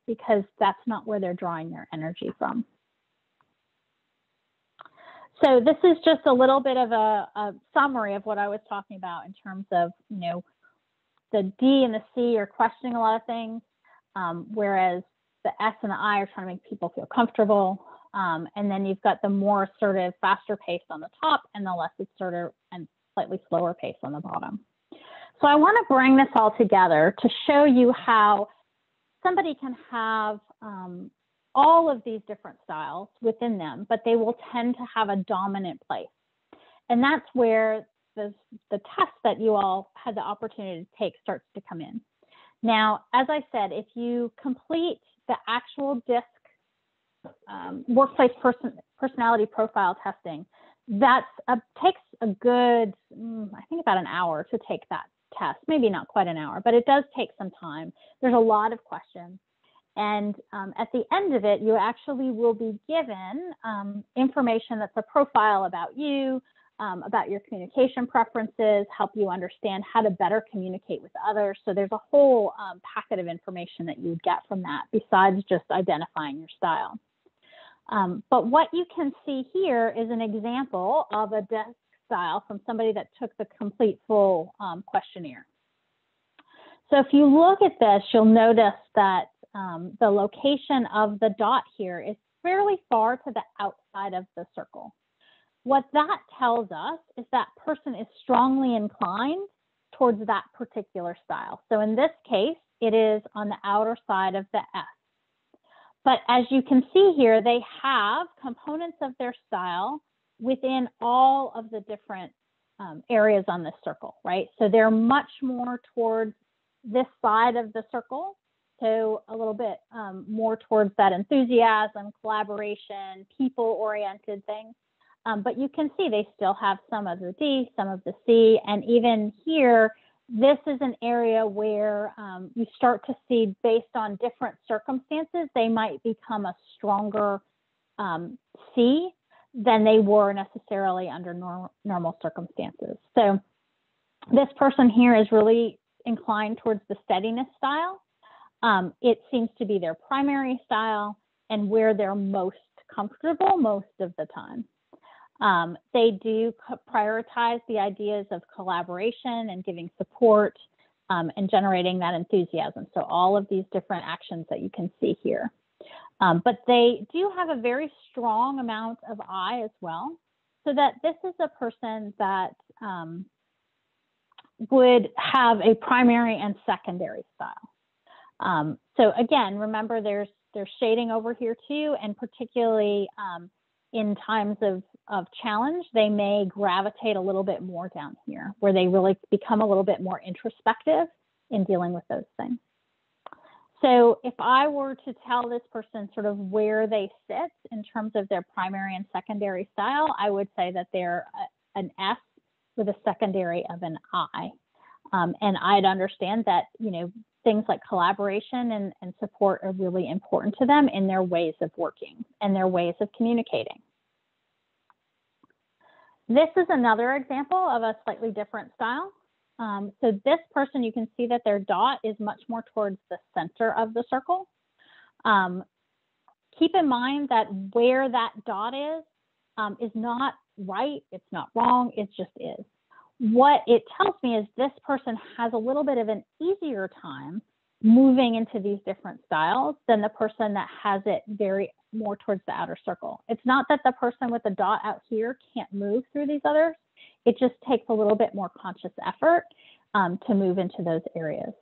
because that's not where they're drawing their energy from. So this is just a little bit of a summary of what I was talking about in terms of, you know, the D and the C are questioning a lot of things, whereas the S and the I are trying to make people feel comfortable. And then you've got the more assertive, faster pace on the top, and the less assertive and slightly slower pace on the bottom. So I want to bring this all together to show you how somebody can have all of these different styles within them, but they will tend to have a dominant place. And that's where the test that you all had the opportunity to take starts to come in. Now, as I said, if you complete the actual DISC workplace personality profile testing, that takes a good, I think about an hour to take that test. Maybe not quite an hour, but it does take some time. There's a lot of questions. And at the end of it, you actually will be given information that's a profile about you, about your communication preferences, help you understand how to better communicate with others. So there's a whole packet of information that you would get from that, besides just identifying your style. But what you can see here is an example of a DISC style from somebody that took the complete full questionnaire. So if you look at this, you'll notice that the location of the dot here is fairly far to the outside of the circle. What that tells us is that person is strongly inclined towards that particular style. So in this case, it is on the outer side of the S. But as you can see here, they have components of their style within all of the different areas on this circle, right? So they're much more towards this side of the circle. So a little bit more towards that enthusiasm, collaboration, people-oriented things. But you can see they still have some of the D, some of the C, and even here, this is an area where you start to see, based on different circumstances, they might become a stronger C than they were necessarily under normal circumstances. So this person here is really inclined towards the steadiness style. It seems to be their primary style and where they're most comfortable most of the time. They do prioritize the ideas of collaboration and giving support and generating that enthusiasm. So all of these different actions that you can see here. But they do have a very strong amount of I as well. So that this is a person that would have a primary and secondary style. So again, remember there's shading over here too, and particularly in times of challenge, they may gravitate a little bit more down here, where they really become a little bit more introspective in dealing with those things. So if I were to tell this person sort of where they sit in terms of their primary and secondary style, I would say that they're an S with a secondary of an I. And I'd understand that, things like collaboration and support are really important to them in their ways of working and their ways of communicating. This is another example of a slightly different style. So this person, you can see that their dot is much more towards the center of the circle. Keep in mind that where that dot is not right, it's not wrong, it just is. What it tells me is this person has a little bit of an easier time moving into these different styles than the person that has it very more towards the outer circle. It's not that the person with the dot out here can't move through these others. It just takes a little bit more conscious effort to move into those areas.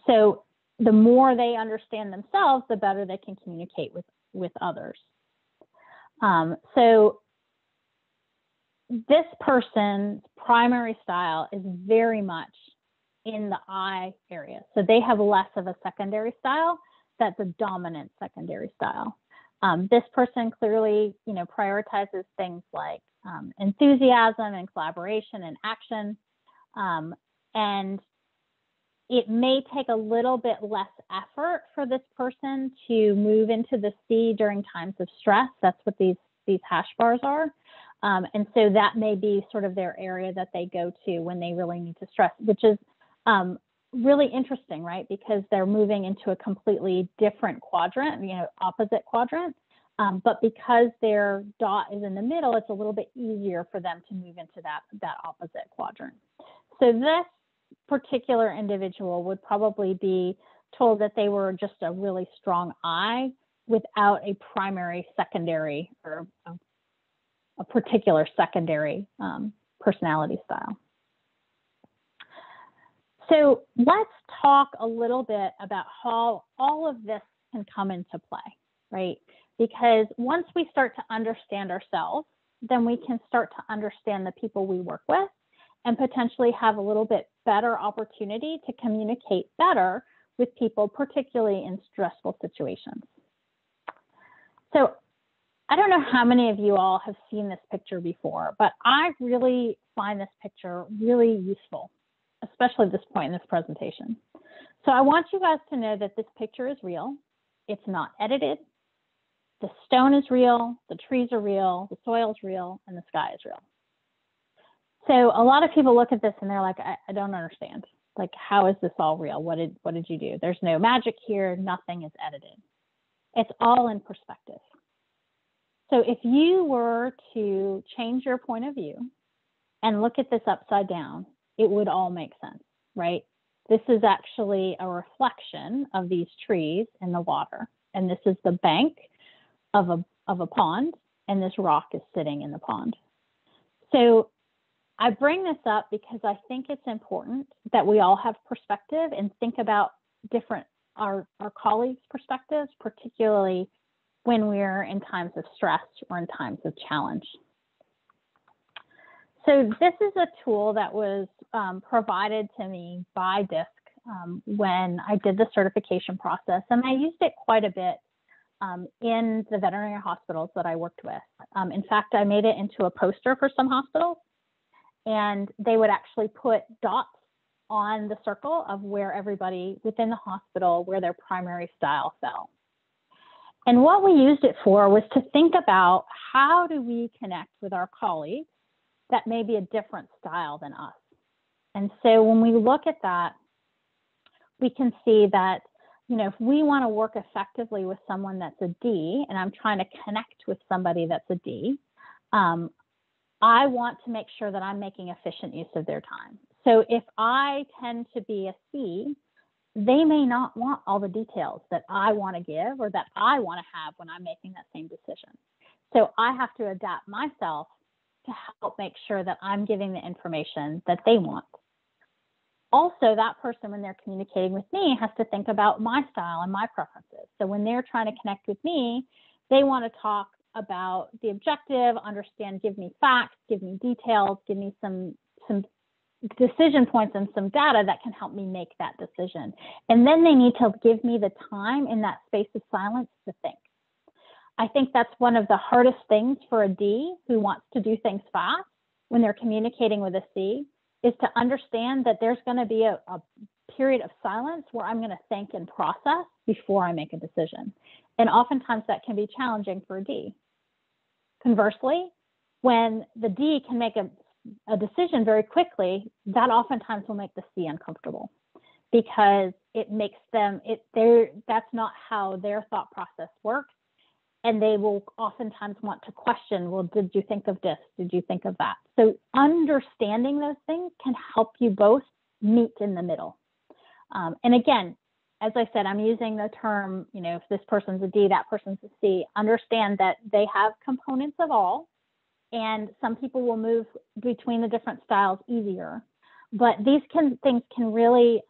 So the more they understand themselves, the better they can communicate with others. So this person's primary style is very much in the I area. So they have less of a secondary style. That's a dominant secondary style. This person clearly, prioritizes things like enthusiasm and collaboration and action. And it may take a little bit less effort for this person to move into the C during times of stress. That's what these hash bars are. And so that may be sort of their area that they go to when they really need to stress, which is really interesting, right? Because they're moving into a completely different quadrant, opposite quadrant. But because their dot is in the middle, it's a little bit easier for them to move into that opposite quadrant. So this particular individual would probably be told that they were just a really strong I without a primary, secondary, or a particular secondary personality style. So let's talk a little bit about how all of this can come into play, right? Because once we start to understand ourselves, then we can start to understand the people we work with and potentially have a little bit better opportunity to communicate better with people, particularly in stressful situations. So I don't know how many of you all have seen this picture before, but I really find this picture really useful, especially at this point in this presentation. So I want you guys to know that this picture is real. It's not edited. The stone is real, the trees are real, the soil is real, and the sky is real. So a lot of people look at this and they're like, I don't understand. Like, how is this all real? What did you do? There's no magic here. Nothing is edited. It's all in perspective. So if you were to change your point of view and look at this upside down, it would all make sense, right? This is actually a reflection of these trees in the water. And this is the bank of a pond, and this rock is sitting in the pond. So I bring this up because I think it's important that we all have perspective and think about our colleagues' perspectives, particularly when we're in times of stress or in times of challenge. So this is a tool that was provided to me by DISC when I did the certification process, and I used it quite a bit in the veterinary hospitals that I worked with. In fact, I made it into a poster for some hospitals, and they would actually put dots on the circle of where everybody within the hospital, where their primary style fell. And what we used it for was to think about how do we connect with our colleagues that may be a different style than us. And so when we look at that, we can see that if we want to work effectively with someone that's a D, and I'm trying to connect with somebody that's a D, I want to make sure that I'm making efficient use of their time. So if I tend to be a C, they may not want all the details that I want to give or that I want to have when I'm making that same decision. So I have to adapt myself to help make sure that I'm giving the information that they want. Also, that person, when they're communicating with me, has to think about my style and my preferences. So when they're trying to connect with me, they want to talk about the objective, understand, give me facts, give me details, give me some decision points and some data that can help me make that decision. And then they need to give me the time in that space of silence to think. I think that's one of the hardest things for a D who wants to do things fast when they're communicating with a C, is to understand that there's going to be a period of silence where I'm going to think and process before I make a decision. And oftentimes that can be challenging for a D. Conversely, when the D can make a decision very quickly, that oftentimes will make the C uncomfortable, because it makes them, that's not how their thought process works. And they will oftentimes want to question, well, did you think of this? Did you think of that? So understanding those things can help you both meet in the middle. And again, as I said, I'm using the term, if this person's a D, that person's a C, understand that they have components of all, and some people will move between the different styles easier. But these things can really,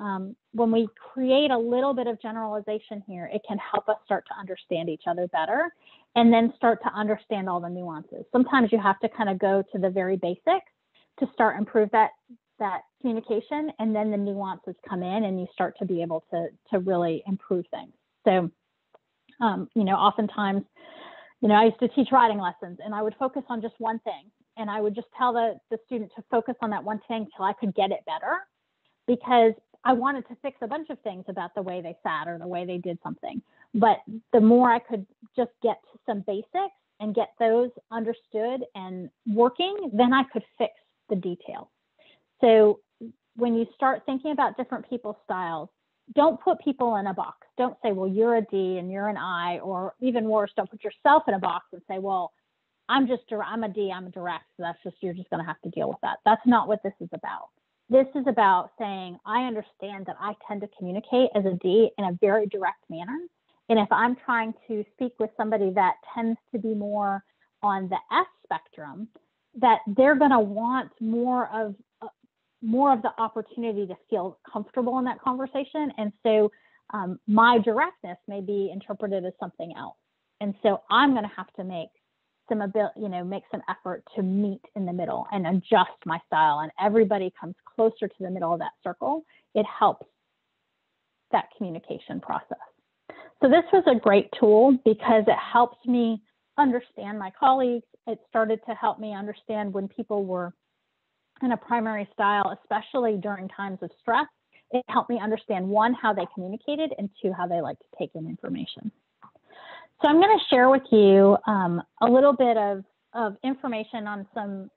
when we create a little bit of generalization here, it can help us start to understand each other better, and then start to understand all the nuances. Sometimes you have to kind of go to the very basics to start improve that communication, and then the nuances come in and you start to be able to really improve things. So, oftentimes, I used to teach writing lessons, and I would focus on just one thing. And I would just tell the student to focus on that one thing till I could get it better, because I wanted to fix a bunch of things about the way they sat or the way they did something. But the more I could just get to some basics and get those understood and working, then I could fix the details. So when you start thinking about different people's styles, don't put people in a box. Don't say, well, you're a D and you're an I, or even worse, don't put yourself in a box and say, well, I'm a D, I'm a direct, so you're just going to have to deal with that. That's not what this is about. This is about saying, I understand that I tend to communicate as a D in a very direct manner. And if I'm trying to speak with somebody that tends to be more on the S spectrum, that they're going to want more of the opportunity to feel comfortable in that conversation. And so my directness may be interpreted as something else. And so I'm going to have to make some effort to meet in the middle and adjust my style, and everybody comes closer to the middle of that circle. It helps that communication process. So this was a great tool because it helps me understand my colleagues. It started to help me understand when people were in a primary style, especially during times of stress. It helped me understand, one, how they communicated, and two, how they like to take in information. So I'm going to share with you a little bit of information on some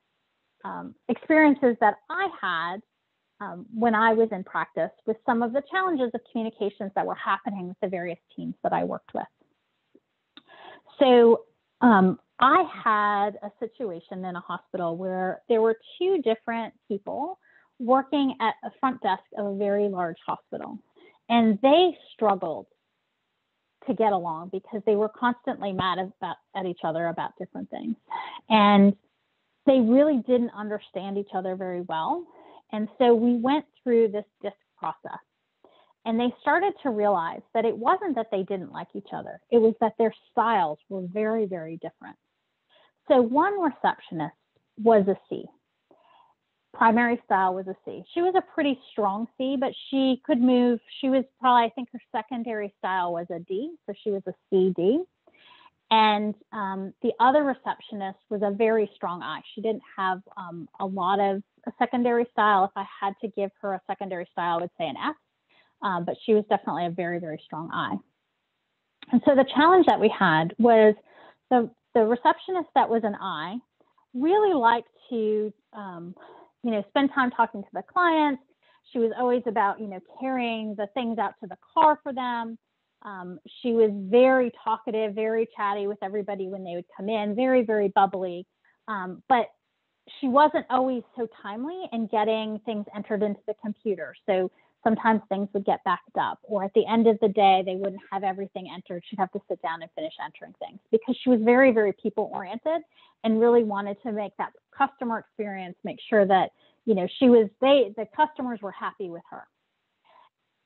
experiences that I had when I was in practice with some of the challenges of communications that were happening with the various teams that I worked with. So I had a situation in a hospital where there were two different people working at a front desk of a very large hospital, and they struggled to get along because they were constantly mad at each other about different things. And they really didn't understand each other very well. And so we went through this DISC process, and they started to realize that it wasn't that they didn't like each other. It was that their styles were very, very different. So one receptionist was a C. Primary style was a C. She was a pretty strong C, but she could move. She was probably, I think her secondary style was a D, so she was a CD. And the other receptionist was a very strong I. She didn't have a lot of a secondary style. If I had to give her a secondary style, I would say an F, but she was definitely a very, very strong I. And so the challenge that we had was the receptionist that was an I really liked to spend time talking to the clients. She was always about, carrying the things out to the car for them. She was very talkative, very chatty with everybody when they would come in, very, very bubbly. But she wasn't always so timely in getting things entered into the computer. So sometimes things would get backed up, or at the end of the day, they wouldn't have everything entered. She'd have to sit down and finish entering things because she was very, very people oriented and really wanted to make that customer experience, make sure that, you know, the customers were happy with her.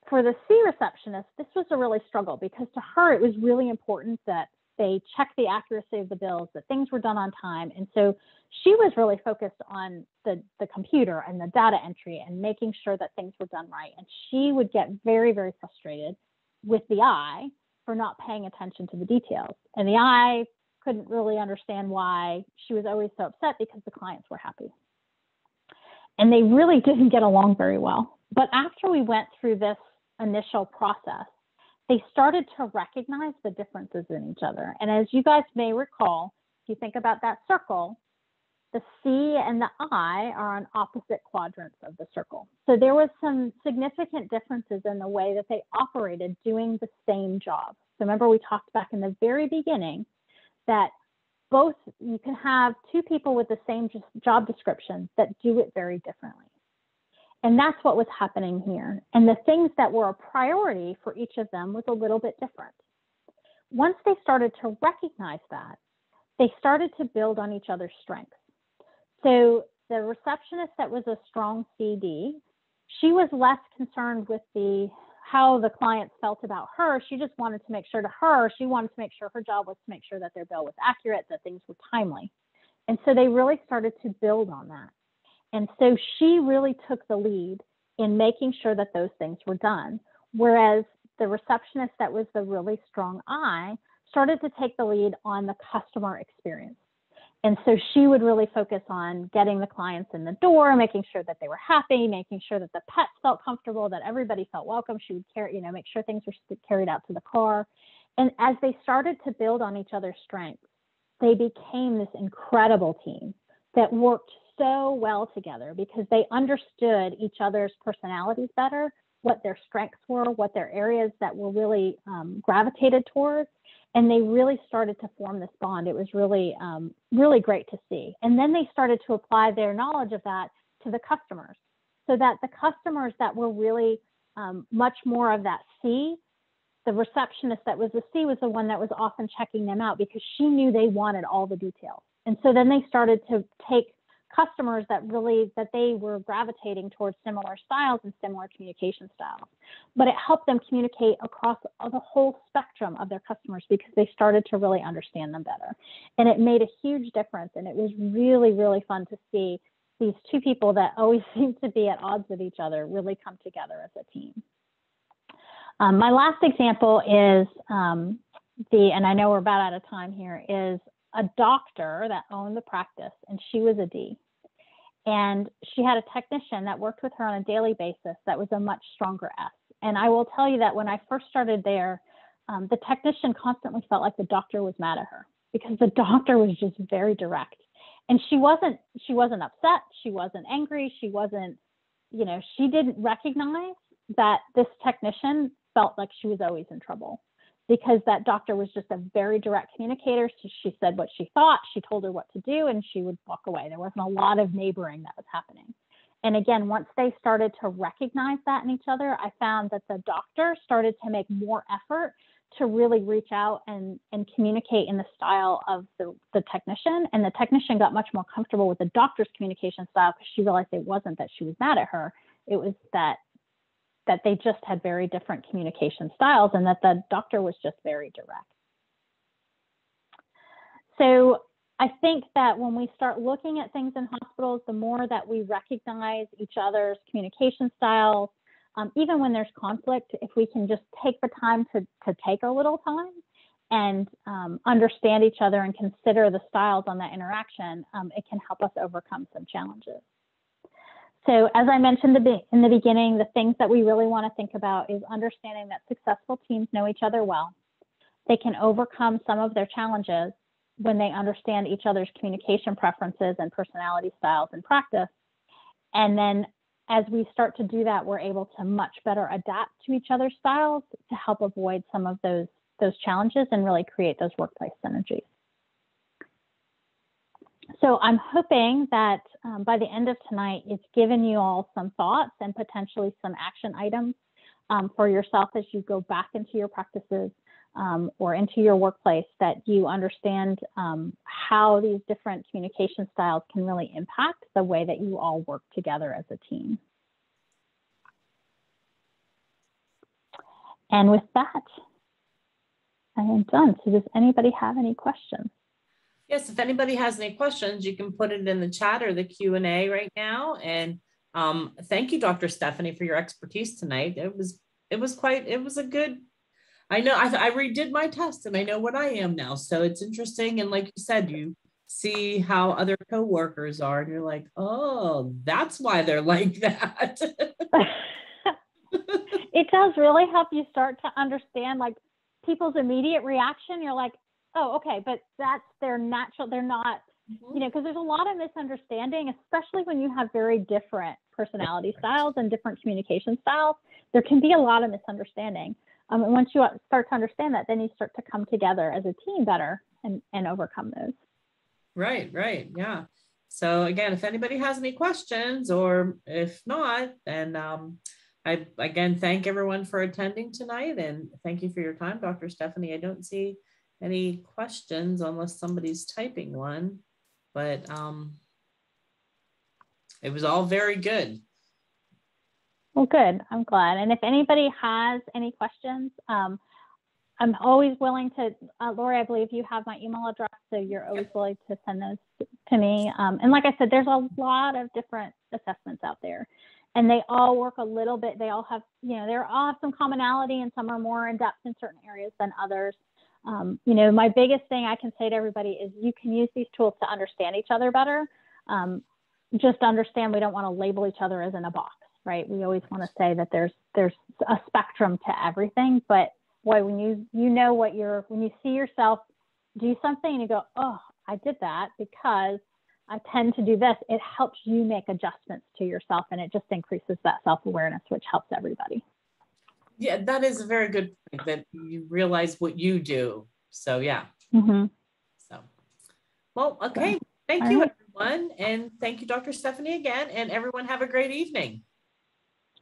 For the C receptionist, this was a really struggle because to her, it was really important that they check the accuracy of the bills, that things were done on time. And so she was really focused on the computer and the data entry and making sure that things were done right. And she would get very, very frustrated with the I for not paying attention to the details. And the I couldn't really understand why she was always so upset because the clients were happy. And they really didn't get along very well. But after we went through this initial process, they started to recognize the differences in each other. And as you guys may recall, if you think about that circle, the C and the I are on opposite quadrants of the circle. So there was some significant differences in the way that they operated doing the same job. So remember, we talked back in the very beginning that you can have two people with the same job description that do it very differently. And that's what was happening here. And the things that were a priority for each of them was a little bit different. Once they started to recognize that, they started to build on each other's strengths. So the receptionist that was a strong CD, she was less concerned with how the clients felt about her. She just wanted to make sure she wanted to make sure her job was to make sure that their bill was accurate, that things were timely. And so they really started to build on that. And so she really took the lead in making sure that those things were done. Whereas the receptionist that was the really strong I started to take the lead on the customer experience. And so she would really focus on getting the clients in the door, making sure that they were happy, making sure that the pets felt comfortable, that everybody felt welcome. She would make sure things were carried out to the car. And as they started to build on each other's strengths, they became this incredible team that worked so well together because they understood each other's personalities better, what their strengths were, what their areas that were really gravitated towards. And they really started to form this bond. It was really, really great to see. And then they started to apply their knowledge of that to the customers so that the customers that were really much more of that C, the receptionist that was the C was the one that was often checking them out because she knew they wanted all the details. And so then they started to take customers that they were gravitating towards similar styles and similar communication styles. But it helped them communicate across the whole spectrum of their customers because they started to really understand them better. And it made a huge difference. And it was really, really fun to see these two people that always seem to be at odds with each other really come together as a team. My last example is and I know we're about out of time here, is a doctor that owned the practice, and she was a D. And she had a technician that worked with her on a daily basis that was a much stronger S. And I will tell you that when I first started there, the technician constantly felt like the doctor was mad at her because the doctor was just very direct. And she wasn't upset. She wasn't angry. She wasn't, she didn't recognize that this technician felt like she was always in trouble, because that doctor was just a very direct communicator. So she said what she thought, she told her what to do, and she would walk away. There wasn't a lot of neighboring that was happening. And again, once they started to recognize that in each other, I found that the doctor started to make more effort to really reach out and communicate in the style of the technician. And the technician got much more comfortable with the doctor's communication style because she realized it wasn't that she was mad at her. It was that they just had very different communication styles and that the doctor was just very direct. So I think that when we start looking at things in hospitals, the more that we recognize each other's communication styles, even when there's conflict, if we can just take the time to take a little time and understand each other and consider the styles on that interaction, it can help us overcome some challenges. So as I mentioned in the beginning, the things that we really want to think about is understanding that successful teams know each other well. They can overcome some of their challenges when they understand each other's communication preferences and personality styles in practice. And then as we start to do that, we're able to much better adapt to each other's styles to help avoid some of those challenges and really create those workplace synergies. So I'm hoping that by the end of tonight, it's given you all some thoughts and potentially some action items for yourself as you go back into your practices or into your workplace, that you understand how these different communication styles can really impact the way that you all work together as a team. And with that, I am done. So does anybody have any questions? Yes, if anybody has any questions, you can put it in the chat or the Q&A right now. And thank you, Dr. Stephanie, for your expertise tonight. It was a good, I know I redid my test and I know what I am now. So it's interesting. And like you said, you see how other coworkers are and you're like, oh, that's why they're like that. It does really help you start to understand like people's immediate reaction. You're like, oh, okay, but that's their natural, they're not, you know, because there's a lot of misunderstanding, especially when you have very different personality styles and different communication styles. There can be a lot of misunderstanding. And once you start to understand that, then you start to come together as a team better and overcome those. Right, yeah. So again, if anybody has any questions, or if not, then I again thank everyone for attending tonight, and thank you for your time, Dr. Stephanie. I don't see any questions unless somebody's typing one, but it was all very good. Well, good. I'm glad. And if anybody has any questions, I'm always willing to, Lori, I believe you have my email address, so you're always willing to send those to me. And like I said, there's a lot of different assessments out there, and they all work a little bit. They all have, you know, they all have some commonality, and some are more in depth in certain areas than others. You know, my biggest thing I can say to everybody is you can use these tools to understand each other better. Just understand we don't want to label each other as in a box, right? We always want to say that there's a spectrum to everything, but boy, when when you see yourself do something and you go, oh, I did that because I tend to do this, it helps you make adjustments to yourself, and it just increases that self-awareness, which helps everybody. Yeah, that is a very good point, that you realize what you do. So yeah. So, well, okay. Thank you, everyone. And thank you, Dr. Stephanie, again. And everyone have a great evening.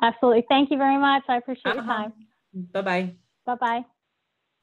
Absolutely. Thank you very much. I appreciate your time. Bye-bye. Bye-bye.